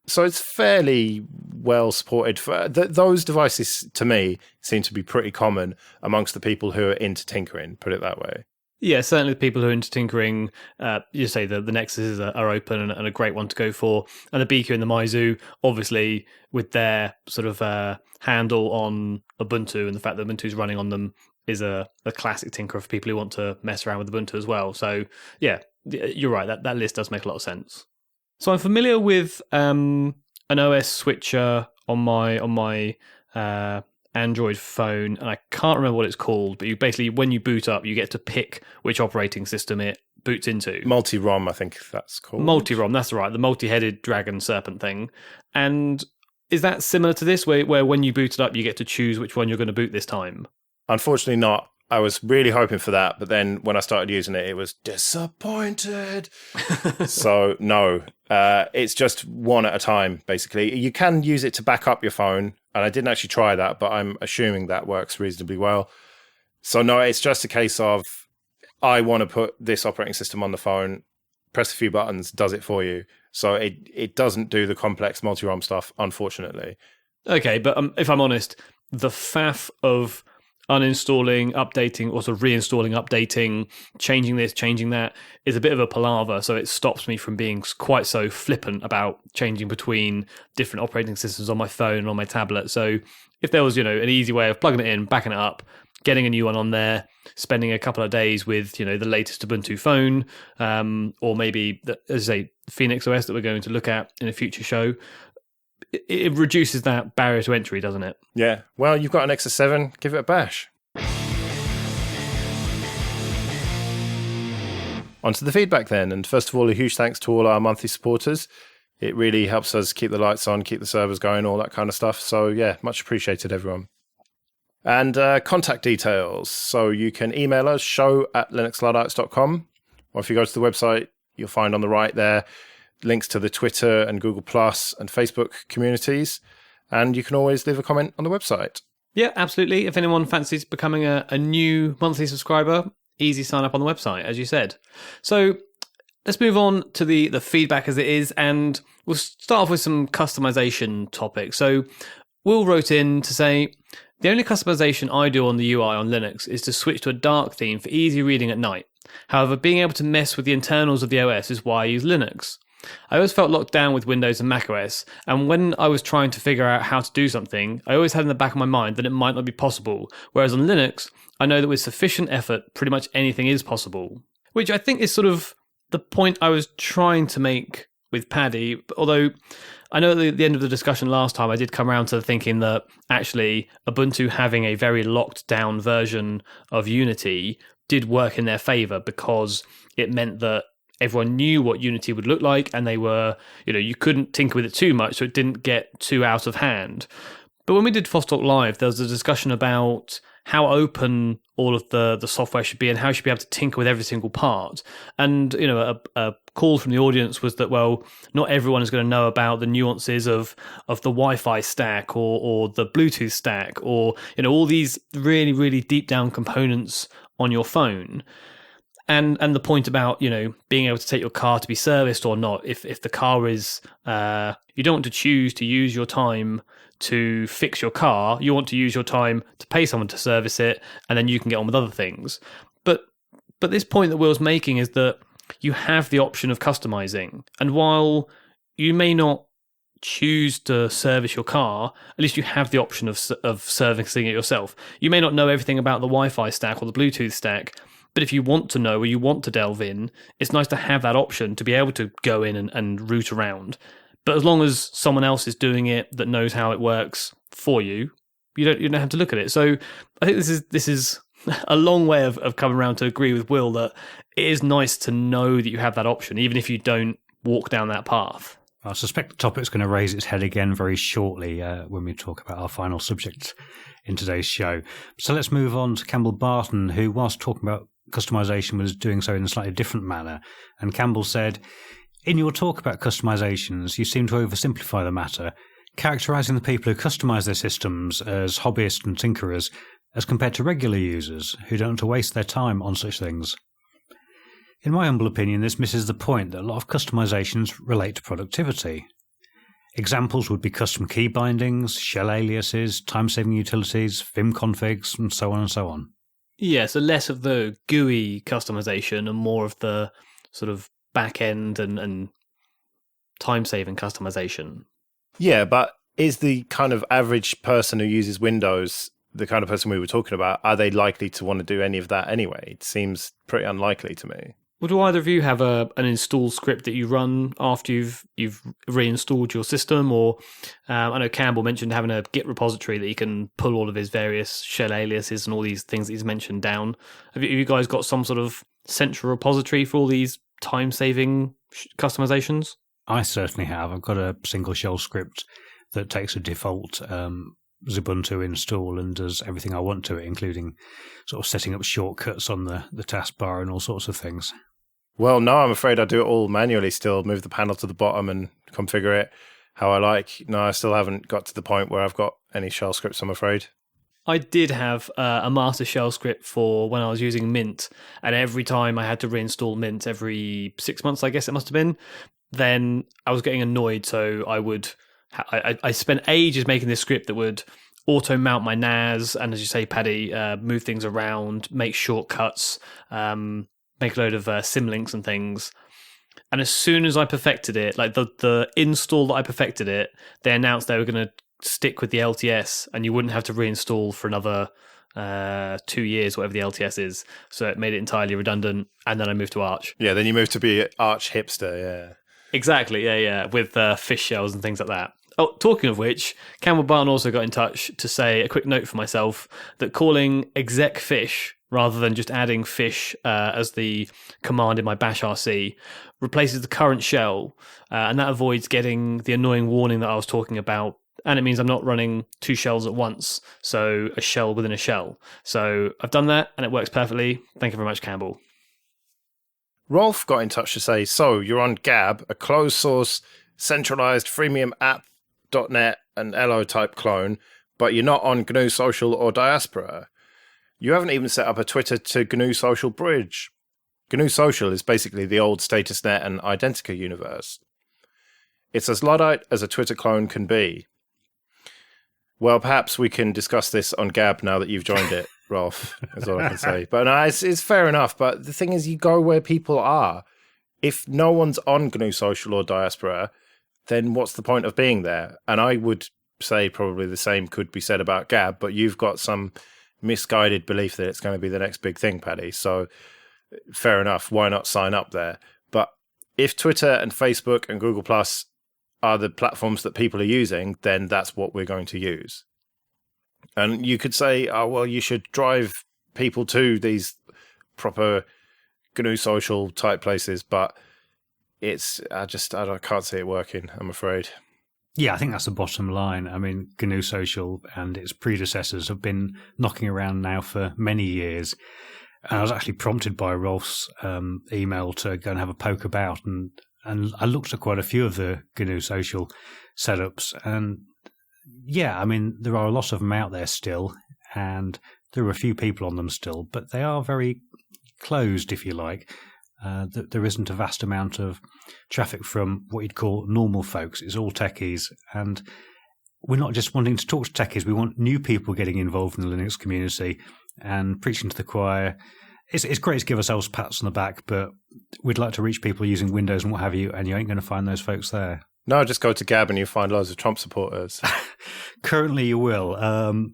Speaker 1: So it's fairly well supported. Those devices, to me, seem to be pretty common amongst the people who are into tinkering, put it that way.
Speaker 2: Yeah, certainly the people who are into tinkering, you say the Nexuses are open and a great one to go for. And the BQ and the Meizu, obviously, with their sort of handle on Ubuntu and the fact that Ubuntu's running on them is a classic tinkerer for people who want to mess around with Ubuntu as well. So, yeah, you're right. That list does make a lot of sense. So I'm familiar with an OS switcher on my Android phone, and I can't remember what it's called, but you basically, when you boot up, you get to pick which operating system it boots into.
Speaker 1: Multi-ROM, I think that's called.
Speaker 2: Multi-ROM, that's right, the multi-headed dragon serpent thing. And is that similar to this, where when you boot it up, you get to choose which one you're going to boot this time?
Speaker 1: Unfortunately not. I was really hoping for that, but then when I started using it, it was disappointed. So no, it's just one at a time, basically. You can use it to back up your phone, and I didn't actually try that, but I'm assuming that works reasonably well. So no, it's just a case of, I want to put this operating system on the phone, press a few buttons, does it for you. So it doesn't do the complex multi-ROM stuff, unfortunately.
Speaker 2: Okay, but if I'm honest, the faff of uninstalling, updating, or sort of reinstalling, updating, changing this, changing that is a bit of a palaver. So it stops me from being quite so flippant about changing between different operating systems on my phone and on my tablet. So if there was, an easy way of plugging it in, backing it up, getting a new one on there, spending a couple of days with, the latest Ubuntu phone, or maybe, as I say, Phoenix OS that we're going to look at in a future show, it reduces that barrier to entry, doesn't it?
Speaker 1: Yeah. Well, you've got an Nexus 7, give it a bash. On to the feedback then. And first of all, a huge thanks to all our monthly supporters. It really helps us keep the lights on, keep the servers going, all that kind of stuff. So yeah, much appreciated, everyone. And contact details. So you can email us, show@linuxluddites.com. Or if you go to the website, you'll find on the right there links to the Twitter and Google Plus and Facebook communities. And you can always leave a comment on the website.
Speaker 2: Yeah, absolutely. If anyone fancies becoming a new monthly subscriber, easy sign up on the website, as you said. So let's move on to the feedback as it is, and we'll start off with some customization topics. So Will wrote in to say, the only customization I do on the UI on Linux is to switch to a dark theme for easy reading at night. However, being able to mess with the internals of the OS is why I use Linux. I always felt locked down with Windows and macOS, and when I was trying to figure out how to do something, I always had in the back of my mind that it might not be possible, whereas on Linux, I know that with sufficient effort, pretty much anything is possible. Which I think is sort of the point I was trying to make with Paddy, although I know at the end of the discussion last time, I did come around to thinking that actually Ubuntu having a very locked down version of Unity did work in their favour because it meant that everyone knew what Unity would look like and they were, you couldn't tinker with it too much so it didn't get too out of hand. But when we did Talk Live, there was a discussion about how open all of the software should be and how you should be able to tinker with every single part. And, a call from the audience was that, well, not everyone is going to know about the nuances of the Wi-Fi stack or the Bluetooth stack or, all these really, really deep down components on your phone. And the point about, being able to take your car to be serviced or not, if the car is, you don't want to choose to use your time to fix your car, you want to use your time to pay someone to service it, and then you can get on with other things. But this point that Will's making is that you have the option of customizing. And while you may not choose to service your car, at least you have the option of servicing it yourself. You may not know everything about the Wi-Fi stack or the Bluetooth stack, but if you want to know or you want to delve in, it's nice to have that option to be able to go in and root around. But as long as someone else is doing it that knows how it works for you, you don't have to look at it. So I think this is a long way of coming around to agree with Will that it is nice to know that you have that option, even if you don't walk down that path.
Speaker 3: I suspect the topic's going to raise its head again very shortly when we talk about our final subject in today's show. So let's move on to Campbell Barton, who, whilst talking about customization, was doing so in a slightly different manner. And Campbell said, in your talk about customizations, you seem to oversimplify the matter, characterizing the people who customize their systems as hobbyists and tinkerers, as compared to regular users who don't want to waste their time on such things. In my humble opinion, this misses the point that a lot of customizations relate to productivity. Examples would be custom key bindings, shell aliases, time-saving utilities, Vim configs, and so on and so on.
Speaker 2: Yeah, so less of the GUI customization and more of the sort of back-end and time-saving customization.
Speaker 1: Yeah, but is the kind of average person who uses Windows the kind of person we were talking about? Are they likely to want to do any of that anyway? It seems pretty unlikely to me.
Speaker 2: Well, do either of you have an install script that you run after you've reinstalled your system? Or I know Campbell mentioned having a Git repository that he can pull all of his various shell aliases and all these things that he's mentioned down. Have you guys got some sort of central repository for all these time-saving customizations?
Speaker 3: I certainly have. I've got a single shell script that takes a default Ubuntu install and does everything I want to it, including sort of setting up shortcuts on the taskbar and all sorts of things.
Speaker 1: Well, no, I'm afraid I do it all manually still, move the panel to the bottom and configure it how I like. No, I still haven't got to the point where I've got any shell scripts, I'm afraid.
Speaker 2: I did have a master shell script for when I was using Mint, and every time I had to reinstall Mint every 6 months, I guess it must have been, then I was getting annoyed, so I spent ages making this script that would auto-mount my NAS, and as you say, Paddy, move things around, make shortcuts, make a load of symlinks and things. And as soon as I perfected it, like the install that I perfected it, they announced they were going to stick with the LTS, and you wouldn't have to reinstall for another 2 years, whatever the LTS is. So it made it entirely redundant, and then I moved to Arch.
Speaker 1: Yeah, then you moved to be Arch hipster, yeah.
Speaker 2: Exactly, yeah, with fish shells and things like that. Oh, talking of which, Campbell Barton also got in touch to say a quick note for myself that calling exec fish rather than just adding fish as the command in my bash RC, replaces the current shell, and that avoids getting the annoying warning that I was talking about. And it means I'm not running 2 shells at once, so a shell within a shell. So I've done that, and it works perfectly. Thank you very much, Campbell.
Speaker 1: Rolf got in touch to say, so you're on Gab, a closed source, centralized freemium app.net and LO type clone, but you're not on GNU Social or Diaspora. You haven't even set up a Twitter to GNU Social bridge. GNU Social is basically the old StatusNet and Identica universe. It's as Luddite as a Twitter clone can be. Well, perhaps we can discuss this on Gab now that you've joined it, Rolf, is all I can say. But no, it's fair enough. But the thing is, you go where people are. If no one's on GNU Social or Diaspora, then what's the point of being there? And I would say probably the same could be said about Gab, but you've got some misguided belief that it's going to be the next big thing, Paddy. So fair enough. Why not sign up there? But if Twitter and Facebook and Google Plus are the platforms that people are using, then that's what we're going to use. And you could say, oh, well, you should drive people to these proper GNU Social type places, but I can't see it working, I'm afraid.
Speaker 3: Yeah, I think that's the bottom line. I mean, GNU Social and its predecessors have been knocking around now for many years. And I was actually prompted by Rolf's email to go and have a poke about, and I looked at quite a few of the GNU Social setups, and yeah, I mean, there are a lot of them out there still, and there are a few people on them still, but they are very closed, if you like. There isn't a vast amount of traffic from what you'd call normal folks. It's all techies, and we're not just wanting to talk to techies. We want new people getting involved in the Linux community and preaching to the choir. It's great to give ourselves pats on the back, but we'd like to reach people using Windows and what have you, and you ain't going to find those folks there.
Speaker 1: No, just go to Gab and you'll find loads of Trump supporters.
Speaker 3: Currently you will.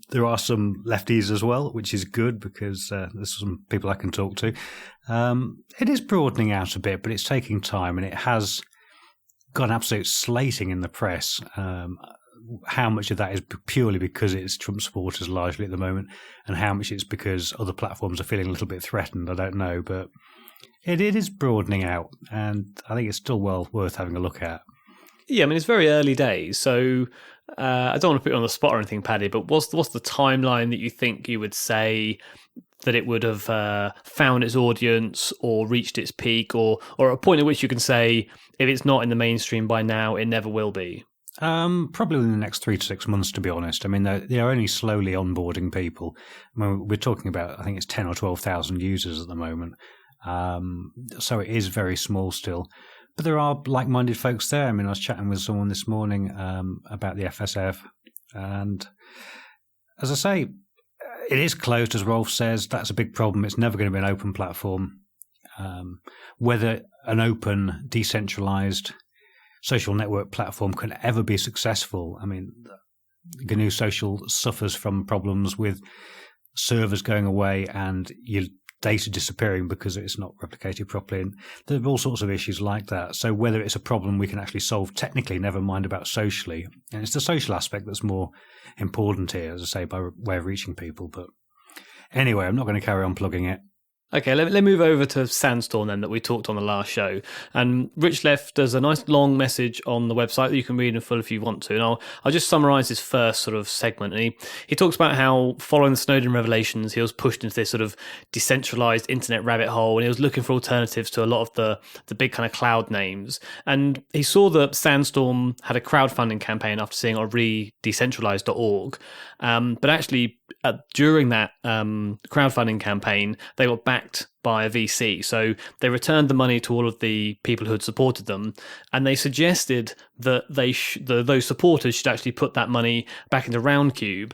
Speaker 3: There are some lefties as well, which is good because there's some people I can talk to. It is broadening out a bit, but it's taking time, and it has got an absolute slating in the press. How much of that is purely because it's Trump supporters largely at the moment, and how much it's because other platforms are feeling a little bit threatened, I don't know. But it is broadening out, and I think it's still well worth having a look at.
Speaker 2: Yeah, I mean, it's very early days, so I don't want to put you on the spot or anything, Paddy, but what's the timeline that you think you would say that it would have found its audience or reached its peak, or a point at which you can say, if it's not in the mainstream by now, it never will be?
Speaker 3: Probably in the next 3 to 6 months, to be honest. I mean, they are only slowly onboarding people. I mean, we're talking about, I think it's 10 or 12,000 users at the moment. So it is very small still. But there are like-minded folks there. I mean, I was chatting with someone this morning about the FSF. And as I say, it is closed, as Rolf says. That's a big problem. It's never going to be an open platform. Whether an open, decentralized social network platform can ever be successful, I mean, GNU Social suffers from problems with servers going away and your data disappearing because it's not replicated properly. And there are all sorts of issues like that. So whether it's a problem we can actually solve technically, never mind about socially. And it's the social aspect that's more important here, as I say, by way of reaching people. But anyway, I'm not going to carry on plugging it.
Speaker 2: Okay, let me move over to Sandstorm then, that we talked on the last show. And Rich left us a nice long message on the website that you can read in full if you want to. And I'll just summarise his first sort of segment. And he talks about how, following the Snowden revelations, he was pushed into this sort of decentralised internet rabbit hole, and he was looking for alternatives to a lot of the big kind of cloud names. And he saw that Sandstorm had a crowdfunding campaign after seeing on redecentralised.org. But actually, during that crowdfunding campaign, they got backed by a VC. So they returned the money to all of the people who had supported them, and they suggested that those supporters should actually put that money back into Roundcube.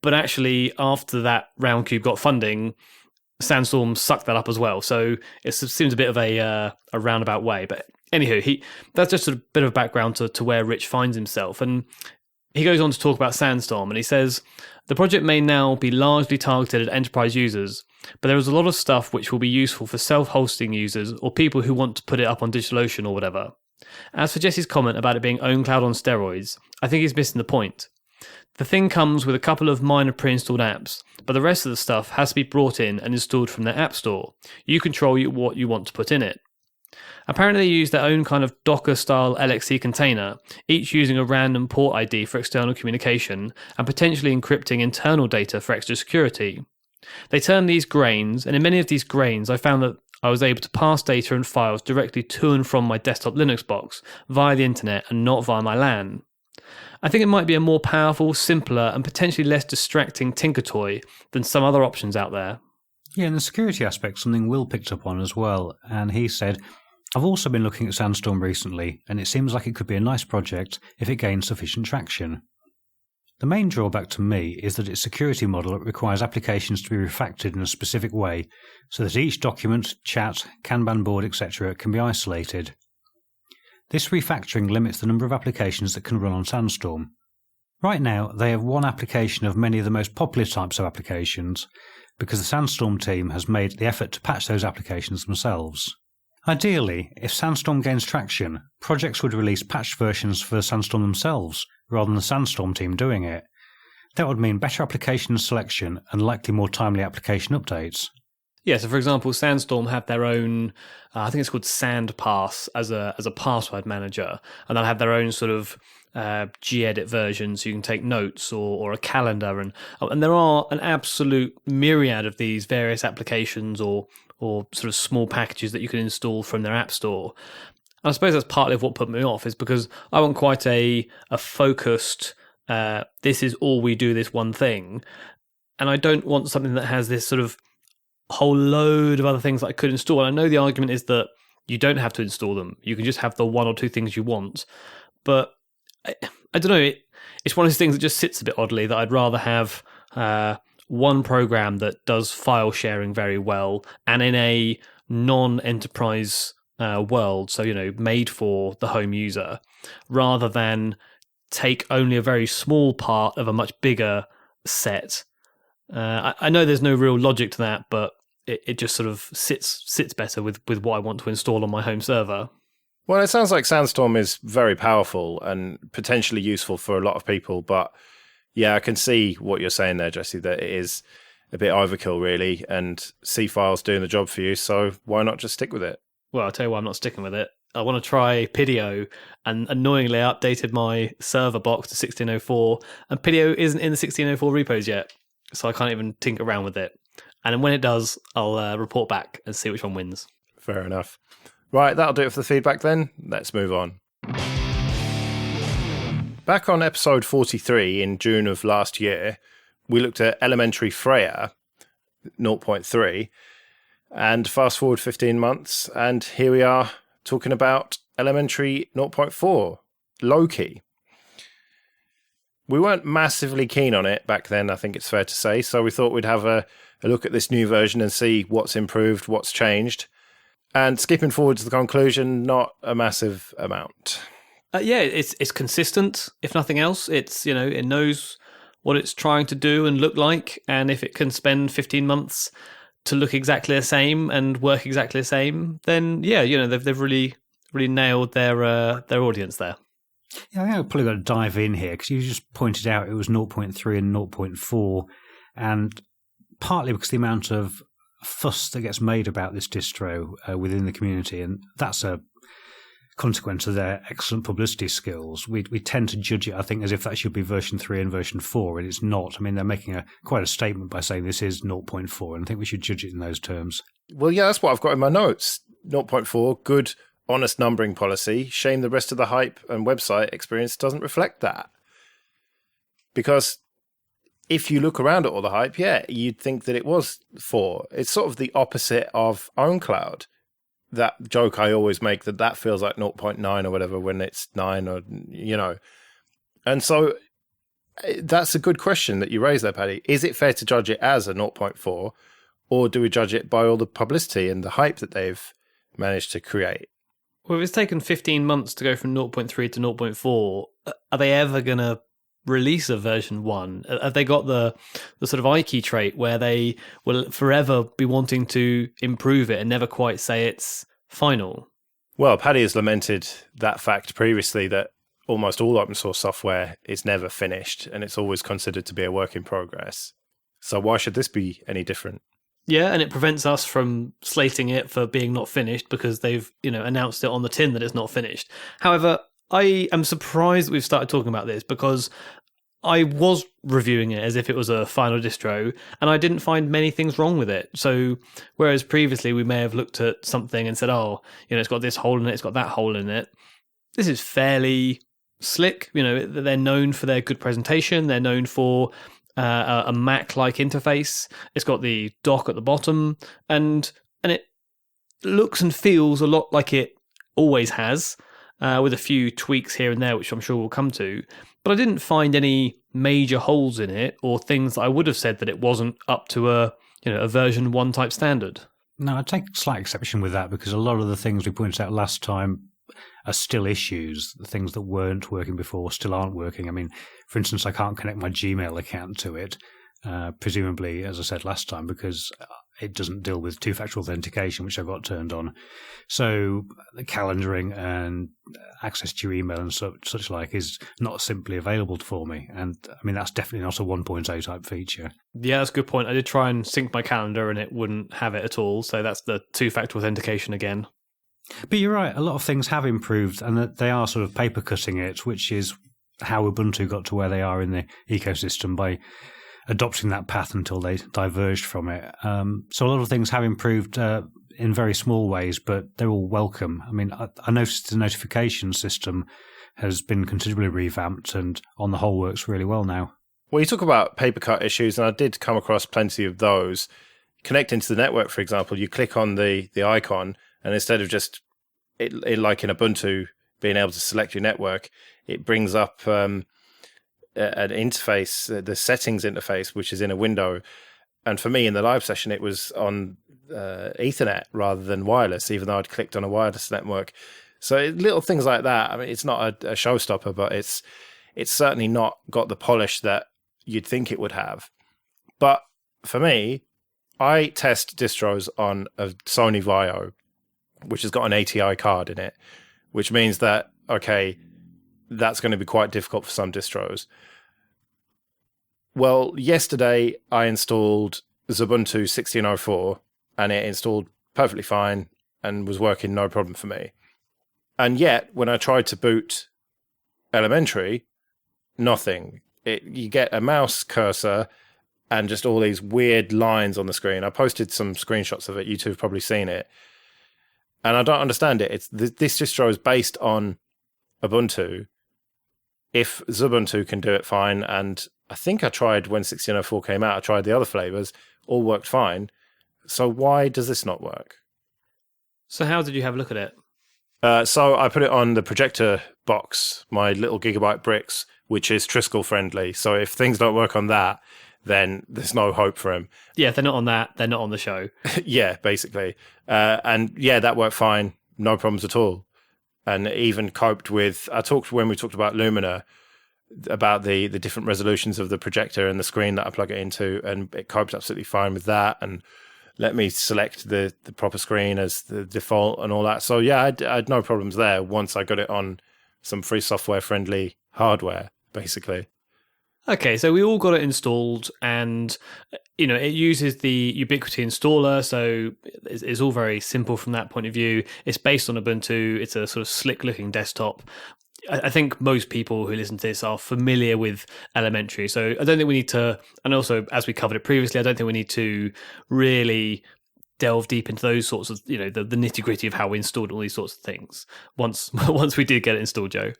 Speaker 2: But actually, after that Roundcube got funding, Sandstorm sucked that up as well. So it seems a bit of a roundabout way. But anywho, that's just a bit of background to where Rich finds himself. And he goes on to talk about Sandstorm, and he says, the project may now be largely targeted at enterprise users, but there is a lot of stuff which will be useful for self-hosting users or people who want to put it up on DigitalOcean or whatever. As for Jesse's comment about it being own cloud on steroids, I think he's missing the point. The thing comes with a couple of minor pre-installed apps, but the rest of the stuff has to be brought in and installed from their app store. You control what you want to put in it. Apparently they use their own kind of Docker-style LXC container, each using a random port ID for external communication and potentially encrypting internal data for extra security. They turn these grains, and in many of these grains I found that I was able to pass data and files directly to and from my desktop Linux box via the internet and not via my LAN. I think it might be a more powerful, simpler and potentially less distracting Tinker toy than some other options out there.
Speaker 3: Yeah, and the security aspect, something Will picked up on as well, and he said, I've also been looking at Sandstorm recently, and it seems like it could be a nice project if it gains sufficient traction. The main drawback to me is that its security model requires applications to be refactored in a specific way so that each document, chat, Kanban board, etc. can be isolated. This refactoring limits the number of applications that can run on Sandstorm. Right now, they have one application of many of the most popular types of applications because the Sandstorm team has made the effort to patch those applications themselves. Ideally, if Sandstorm gains traction, projects would release patched versions for Sandstorm themselves rather than the Sandstorm team doing it. That would mean better application selection and likely more timely application updates.
Speaker 2: Yeah, so for example, Sandstorm have their own, I think it's called SandPass as a password manager, and they'll have their own sort of gedit version, so you can take notes or a calendar, and there are an absolute myriad of these various applications or sort of small packages that you can install from their app store. And I suppose that's partly of what put me off, is because I want quite a focused, this is all we do, this one thing, and I don't want something that has this sort of whole load of other things that I could install. And I know the argument is that you don't have to install them. You can just have the one or two things you want. But I don't know, it's one of those things that just sits a bit oddly, that I'd rather have one program that does file sharing very well and in a non-enterprise world, so, made for the home user, rather than take only a very small part of a much bigger set. I know there's no real logic to that, but it just sort of sits better with what I want to install on my home server.
Speaker 1: Well, it sounds like Sandstorm is very powerful and potentially useful for a lot of people, but yeah, I can see what you're saying there, Jesse, that it is a bit overkill, really, and C-File's doing the job for you, so why not just stick with it?
Speaker 2: Well, I'll tell you why I'm not sticking with it. I want to try Pidio, and annoyingly I updated my server box to 1604, and Pidio isn't in the 1604 repos yet, so I can't even tinker around with it. And then when it does, I'll report back and see which one wins.
Speaker 1: Fair enough. Right, that'll do it for the feedback then. Let's move on. Back on episode 43 in June of last year, we looked at Elementary Freya 0.3, and fast forward 15 months, and here we are talking about Elementary 0.4, Loki. We weren't massively keen on it back then, I think it's fair to say, so we thought we'd have a look at this new version and see what's improved, what's changed. And skipping forward to the conclusion, not a massive amount.
Speaker 2: Yeah, it's consistent, if nothing else. It's, it knows what it's trying to do and look like, and if it can spend 15 months to look exactly the same and work exactly the same, then yeah, they've really nailed their audience there.
Speaker 3: Yeah, I think I've probably got to dive in here because you just pointed out it was 0.3 and 0.4, and partly because the amount of fuss that gets made about this distro within the community, and that's a consequence of their excellent publicity skills. We tend to judge it, I think, as if that should be version 3 and version 4, and it's not. I mean, they're making quite a statement by saying this is 0.4, and I think we should judge it in those terms.
Speaker 1: Well, yeah, that's what I've got in my notes. 0.4, good, honest numbering policy. Shame the rest of the hype and website experience doesn't reflect that. Because if you look around at all the hype, yeah, you'd think that it was 4. It's sort of the opposite of OwnCloud. That joke I always make that feels like 0.9 or whatever when it's 9 or, And so that's a good question that you raised there, Paddy. Is it fair to judge it as a 0.4, or do we judge it by all the publicity and the hype that they've managed to create?
Speaker 2: Well, if it's taken 15 months to go from 0.3 to 0.4, are they ever going to release a version 1? Have they got the sort of Ike trait where they will forever be wanting to improve it and never quite say it's final?
Speaker 1: Well, Paddy has lamented that fact previously, that almost all open source software is never finished and it's always considered to be a work in progress. So why should this be any different?
Speaker 2: Yeah, and it prevents us from slating it for being not finished because they've, announced it on the tin that it's not finished. However, I am surprised that we've started talking about this because I was reviewing it as if it was a final distro and I didn't find many things wrong with it. So whereas previously we may have looked at something and said, it's got this hole in it, it's got that hole in it. This is fairly slick. They're known for their good presentation. They're known for a Mac-like interface. It's got the dock at the bottom, and it looks and feels a lot like it always has, with a few tweaks here and there, which I'm sure we'll come to. But I didn't find any major holes in it or things that I would have said that it wasn't up to a version 1 type standard.
Speaker 3: No, I take slight exception with that because a lot of the things we pointed out last time are still issues. The things that weren't working before still aren't working. I mean, for instance, I can't connect my Gmail account to it, presumably, as I said last time, because it doesn't deal with two-factor authentication, which I've got turned on. So the calendaring and access to your email and such like is not simply available for me. And I mean, that's definitely not a 1.0 type feature.
Speaker 2: Yeah, that's a good point. I did try and sync my calendar and it wouldn't have it at all. So that's the two-factor authentication again.
Speaker 3: But you're right, a lot of things have improved and that they are sort of paper cutting it, which is how Ubuntu got to where they are in the ecosystem by adopting that path until they diverged from it. So a lot of things have improved in very small ways, but they're all welcome. I mean, I noticed the notification system has been considerably revamped and on the whole works really well now.
Speaker 1: Well, you talk about paper cut issues, and I did come across plenty of those. Connecting to the network, for example, you click on the icon, and instead of just, it like in Ubuntu, being able to select your network, it brings up an interface, the settings interface, which is in a window. And for me, in the live session, it was on Ethernet rather than wireless, even though I'd clicked on a wireless network. So little things like that. I mean, it's not a showstopper, but it's certainly not got the polish that you'd think it would have. But for me, I test distros on a Sony Vaio, which has got an ATI card in it, which means that, okay, that's going to be quite difficult for some distros. Well, yesterday I installed Ubuntu 16.04 and it installed perfectly fine and was working no problem for me. And yet, when I tried to boot Elementary, nothing. You get a mouse cursor and just all these weird lines on the screen. I posted some screenshots of it. You two have probably seen it. And I don't understand it. This distro is based on Ubuntu. If Ubuntu can do it fine, and I think I tried when 16.04 came out, I tried the other flavors, all worked fine. So why does this not work?
Speaker 2: So how did you have a look at it?
Speaker 1: So I put it on the projector box, my little Gigabyte bricks, which is Triskel friendly. So if things don't work on that, then there's no hope for them.
Speaker 2: Yeah, if they're not on that, they're not on the show.
Speaker 1: Yeah, basically. And yeah, that worked fine. No problems at all. And even coped with, when we talked about Lumina, about the different resolutions of the projector and the screen that I plug it into, and it coped absolutely fine with that and let me select the proper screen as the default and all that. So yeah, I had no problems there once I got it on some free software friendly hardware, basically.
Speaker 2: Okay, so we all got it installed and, it uses the Ubiquiti installer, so it's all very simple from that point of view. It's based on Ubuntu. It's a sort of slick-looking desktop. I think most people who listen to this are familiar with Elementary, so I don't think we need to, and also, as we covered it previously, I don't think we need to really delve deep into those sorts of, the nitty-gritty of how we installed all these sorts of things once we did get it installed, Joe.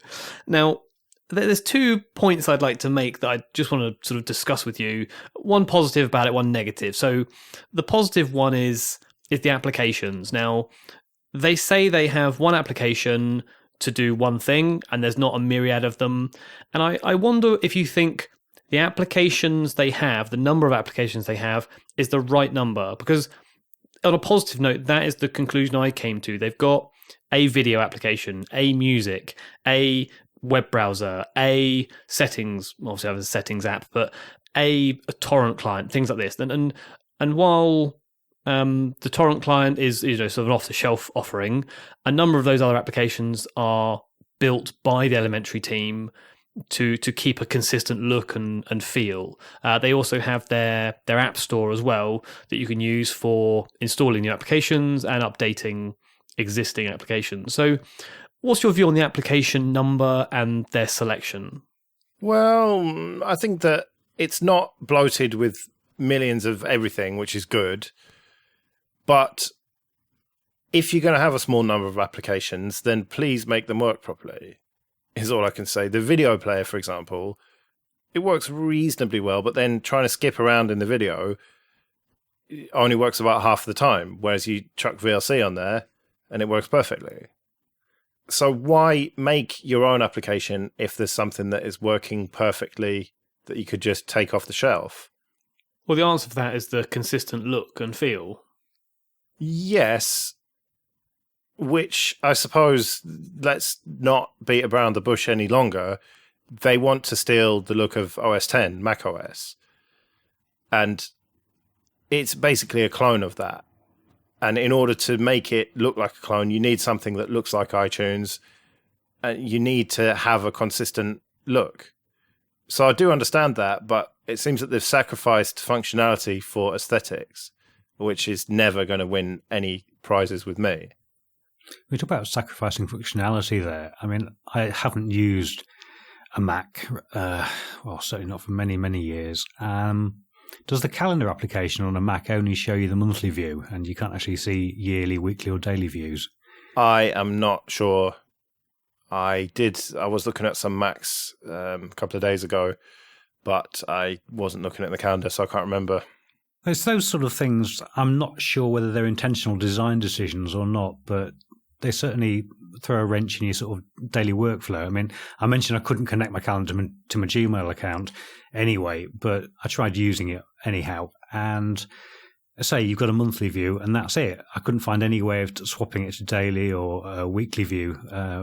Speaker 2: Now, there's 2 points I'd like to make that I just want to sort of discuss with you. One positive about it, one negative. So the positive one is the applications. Now, they say they have one application to do one thing, and there's not a myriad of them. And I wonder if you think the applications they have, the number of applications they have, is the right number. Because on a positive note, that is the conclusion I came to. They've got a video application, a music, a web browser, a settings, obviously I have a settings app, but a torrent client, things like this. And while the torrent client is sort of an off-the-shelf offering, a number of those other applications are built by the Elementary team to keep a consistent look and feel. They also have their app store as well that you can use for installing new applications and updating existing applications. So what's your view on the application number and their selection?
Speaker 1: Well, I think that it's not bloated with millions of everything, which is good. But if you're going to have a small number of applications, then please make them work properly, is all I can say. The video player, for example, it works reasonably well, but then trying to skip around in the video only works about half the time, whereas you chuck VLC on there and it works perfectly. So why make your own application if there's something that is working perfectly that you could just take off the shelf?
Speaker 2: Well, the answer for that is the consistent look and feel.
Speaker 1: Yes, which I suppose, let's not beat around the bush any longer. They want to steal the look of OS X, Mac OS. And it's basically a clone of that. And in order to make it look like a clone, you need something that looks like iTunes. And you need to have a consistent look. So I do understand that, but it seems that they've sacrificed functionality for aesthetics, which is never going to win any prizes with me.
Speaker 3: We talk about sacrificing functionality there. I mean, I haven't used a Mac, well, certainly not for many, many years. Does the calendar application on a Mac only show you the monthly view and you can't actually see yearly, weekly or daily views?
Speaker 1: I am not sure. I was looking at some Macs a couple of days ago, but I wasn't looking at the calendar, so I can't remember.
Speaker 3: It's those sort of things. I'm not sure whether they're intentional design decisions or not, but they certainly throw a wrench in your sort of daily workflow. I mean, I mentioned I couldn't connect my calendar to my Gmail account anyway, but I tried using it anyhow. And say you've got a monthly view and that's it. I couldn't find any way of swapping it to daily or a weekly view,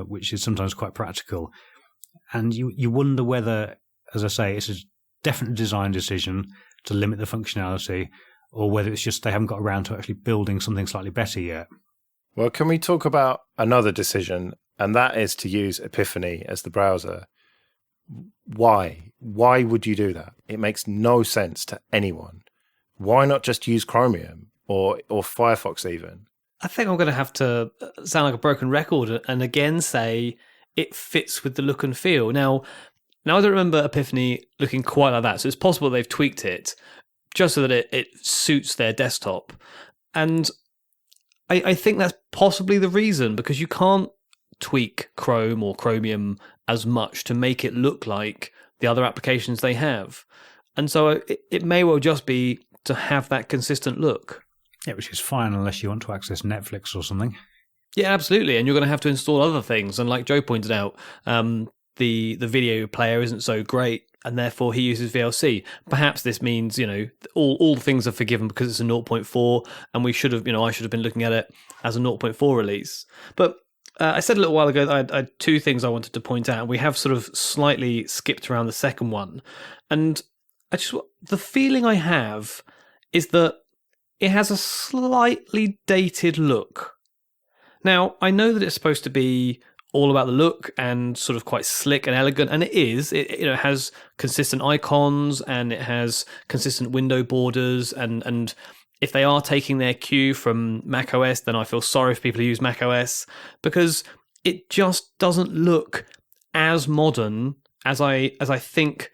Speaker 3: which is sometimes quite practical. And you wonder whether, as I say, it's a definite design decision to limit the functionality, or whether it's just they haven't got around to actually building something slightly better yet.
Speaker 1: Well, can we talk about another decision, and that is to use Epiphany as the browser? Why? Why would you do that? It makes no sense to anyone. Why not just use Chromium or Firefox even?
Speaker 2: I think I'm going to have to sound like a broken record and again say it fits with the look and feel. Now I don't remember Epiphany looking quite like that, so it's possible they've tweaked it just so that it suits their desktop. And I think that's possibly the reason, because you can't tweak Chrome or Chromium as much to make it look like the other applications they have. And so it may well just be to have that consistent look.
Speaker 3: Yeah, which is fine unless you want to access Netflix or something.
Speaker 2: Yeah, absolutely. And you're going to have to install other things. And like Joe pointed out, the video player isn't so great, and therefore he uses VLC. Perhaps this means, all the things are forgiven because it's a 0.4, and I should have been looking at it as a 0.4 release. But I said a little while ago that I had two things I wanted to point out. We have sort of slightly skipped around the second one. And the feeling I have is that it has a slightly dated look. Now, I know that it's supposed to be all about the look and sort of quite slick and elegant, and it is. It has consistent icons and it has consistent window borders, and if they are taking their cue from macOS, then I feel sorry for people who use macOS, because it just doesn't look as modern as I think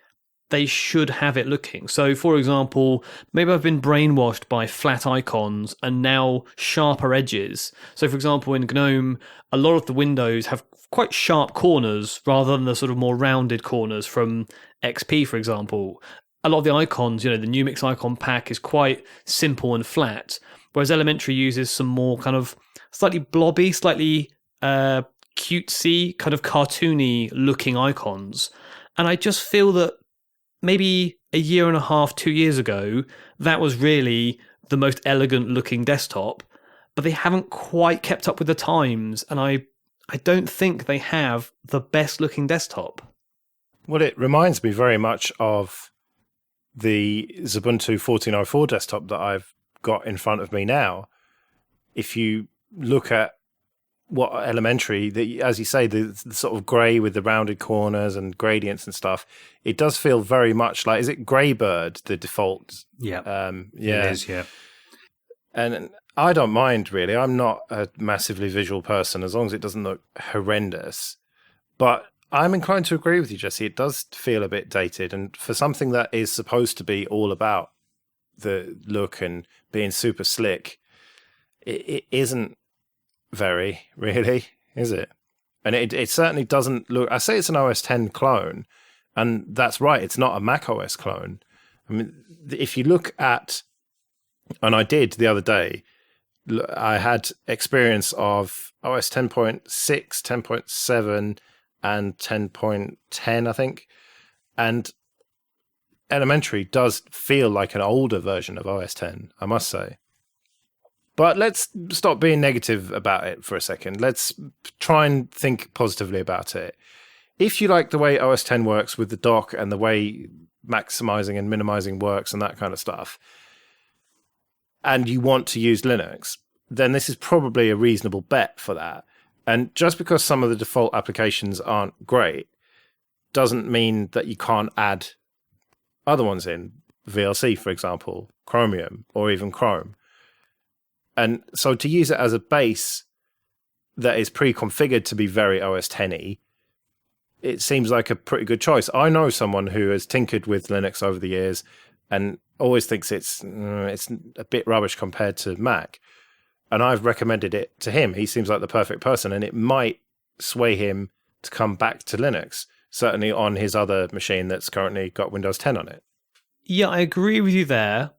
Speaker 2: they should have it looking. So, for example, maybe I've been brainwashed by flat icons and now sharper edges. So, for example, in GNOME, a lot of the windows have quite sharp corners rather than the sort of more rounded corners from XP, for example. A lot of the icons, the Numix icon pack is quite simple and flat, whereas Elementary uses some more kind of slightly blobby, slightly cutesy, kind of cartoony looking icons. And I just feel that maybe a year and a half, 2 years ago, that was really the most elegant looking desktop, but they haven't quite kept up with the times, and I don't think they have the best looking desktop.
Speaker 1: Well, it reminds me very much of the Ubuntu 14.04 desktop that I've got in front of me now. If you look at what elementary, as you say, the sort of grey with the rounded corners and gradients and stuff, it does feel very much like, is it Greybird, the default?
Speaker 3: Yeah.
Speaker 1: Yeah.
Speaker 3: It is, yeah.
Speaker 1: And I don't mind, really. I'm not a massively visual person, as long as it doesn't look horrendous. But I'm inclined to agree with you, Jesse. It does feel a bit dated. And for something that is supposed to be all about the look and being super slick, it isn't very, really, is it? And it certainly doesn't look... I say it's an OS X clone, and that's right. It's not a Mac OS clone. I mean, if you look at... And I did the other day, I had experience of OS 10.6, 10.7, and 10.10, I think. And Elementary does feel like an older version of OS X, I must say. But let's stop being negative about it for a second. Let's try and think positively about it. If you like the way OS X works with the dock and the way maximizing and minimizing works and that kind of stuff, and you want to use Linux, then this is probably a reasonable bet for that. And just because some of the default applications aren't great doesn't mean that you can't add other ones in, VLC, for example, Chromium, or even Chrome. And so to use it as a base that is pre-configured to be very OS X-y, it seems like a pretty good choice. I know someone who has tinkered with Linux over the years and always thinks it's a bit rubbish compared to Mac. And I've recommended it to him. He seems like the perfect person, and it might sway him to come back to Linux, certainly on his other machine that's currently got Windows 10 on it.
Speaker 2: Yeah, I agree with you there.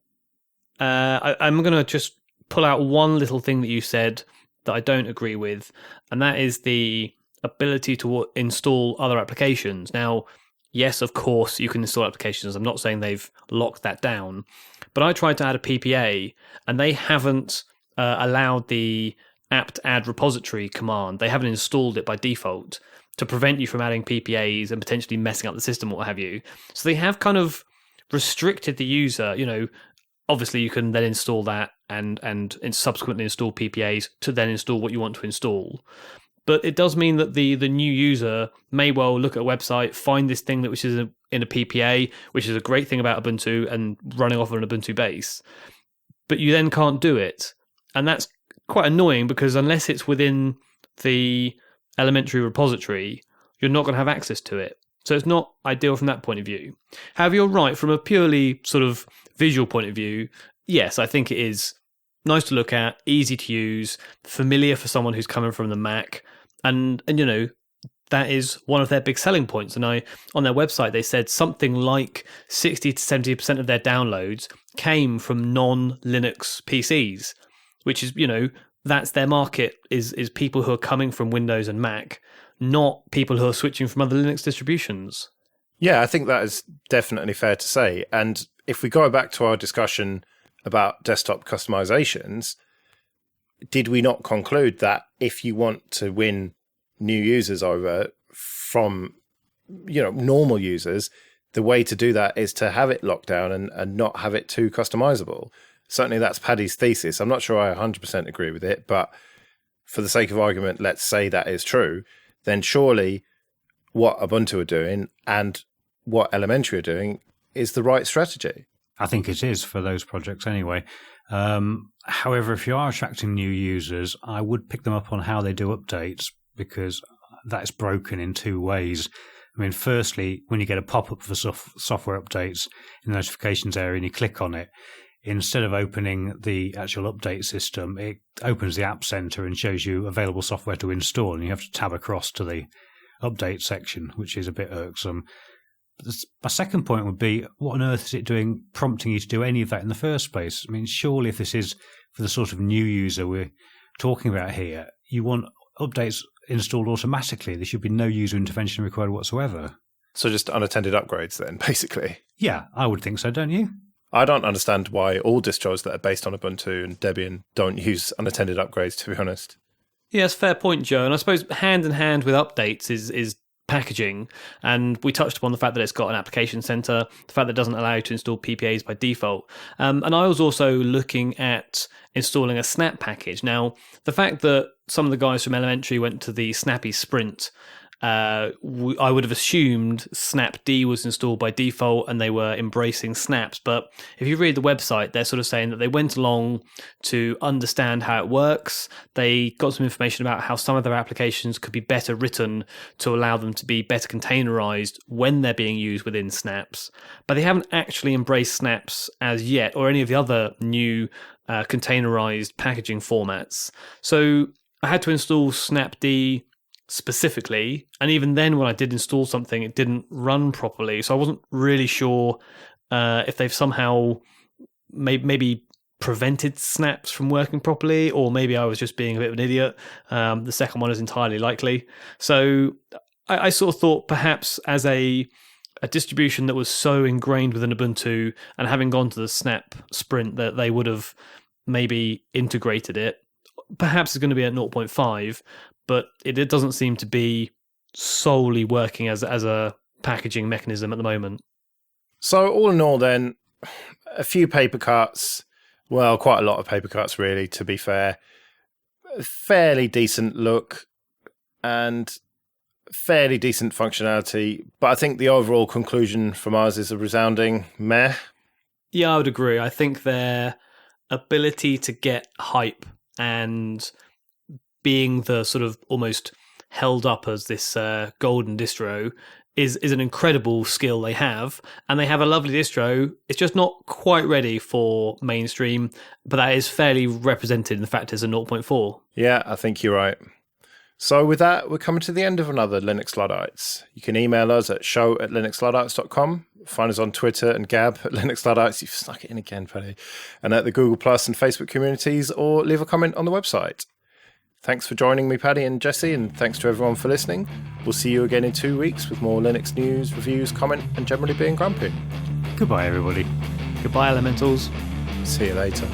Speaker 2: I'm going to just pull out one little thing that you said that I don't agree with, and that is the ability to install other applications. Now, yes, of course, you can install applications. I'm not saying they've locked that down, but I tried to add a PPA, and they haven't allowed the apt add repository command. They haven't installed it by default to prevent you from adding PPAs and potentially messing up the system or what have you. So they have kind of restricted the user. You know, obviously you can then install that and subsequently install PPAs to then install what you want to install. But it does mean that the new user may well look at a website, find this thing which is in a PPA, which is a great thing about Ubuntu and running off on an Ubuntu base, but you then can't do it. And that's quite annoying because unless it's within the elementary repository, you're not going to have access to it. So it's not ideal from that point of view. However, you're right, from a purely sort of visual point of view, yes, I think it is nice to look at, easy to use, familiar for someone who's coming from the Mac, and you know, that is one of their big selling points. And on their website, they said something like 60 to 70% of their downloads came from non-Linux PCs, which is, you know, that's their market, is people who are coming from Windows and Mac, not people who are switching from other Linux distributions.
Speaker 1: Yeah, I think that is definitely fair to say. And if we go back to our discussion about desktop customizations, did we not conclude that if you want to win new users over from, you know, normal users, the way to do that is to have it locked down and not have it too customizable? Certainly that's Paddy's thesis. I'm not sure I 100% agree with it, but for the sake of argument, let's say that is true, then surely what Ubuntu are doing and what Elementary are doing is the right strategy.
Speaker 3: I think it is for those projects anyway. However, if you are attracting new users, I would pick them up on how they do updates, because that's broken in two ways. I mean, firstly, when you get a pop-up for software updates in the notifications area and you click on it, instead of opening the actual update system, it opens the App Center and shows you available software to install, and you have to tab across to the update section, which is a bit irksome. My second point would be, what on earth is it doing, prompting you to do any of that in the first place? I mean, surely if this is for the sort of new user we're talking about here, you want updates installed automatically. There should be no user intervention required whatsoever.
Speaker 1: So just unattended upgrades then, basically?
Speaker 3: Yeah, I would think so, don't you?
Speaker 1: I don't understand why all distros that are based on Ubuntu and Debian don't use unattended upgrades, to be honest.
Speaker 2: Yeah, that's a fair point, Joe. And I suppose hand in hand with updates is packaging. And we touched upon the fact that it's got an application center, the fact that it doesn't allow you to install PPAs by default. And I was also looking at installing a snap package. Now, the fact that some of the guys from Elementary went to the Snappy Sprint, I would have assumed Snapd was installed by default and they were embracing snaps. But if you read the website, they're sort of saying that they went along to understand how it works. They got some information about how some of their applications could be better written to allow them to be better containerized when they're being used within snaps. But they haven't actually embraced snaps as yet, or any of the other new containerized packaging formats. So I had to install Snapd specifically, and even then when I did install something, it didn't run properly, so I wasn't really sure if they've somehow maybe prevented snaps from working properly, or maybe I was just being a bit of an idiot. The second one is entirely likely. So I sort of thought perhaps as a distribution that was so ingrained within Ubuntu, and having gone to the Snap Sprint, that they would have maybe integrated it. Perhaps it's going to be at 0.5, but it doesn't seem to be solely working as a packaging mechanism at the moment.
Speaker 1: So all in all then, a few paper cuts, well, quite a lot of paper cuts really, to be fair. Fairly decent look and fairly decent functionality, but I think the overall conclusion from us is a resounding meh.
Speaker 2: Yeah, I would agree. I think their ability to get hype and being the sort of almost held up as this golden distro is an incredible skill they have, and they have a lovely distro. It's just not quite ready for mainstream, but that is fairly represented in the fact it's a 0.4.
Speaker 1: Yeah, I think you're right. So with that, we're coming to the end of another Linux Luddites. You can email us at show@linuxluddites.com. Find us on Twitter and Gab at Linux Luddites. You've snuck it in again, Paddy. And at the Google Plus and Facebook communities, or leave a comment on the website. Thanks for joining me, Paddy and Jesse, and thanks to everyone for listening. We'll see you again in 2 weeks with more Linux news, reviews, comment, and generally being grumpy.
Speaker 3: Goodbye, everybody.
Speaker 2: Goodbye, Elementals.
Speaker 1: See you later.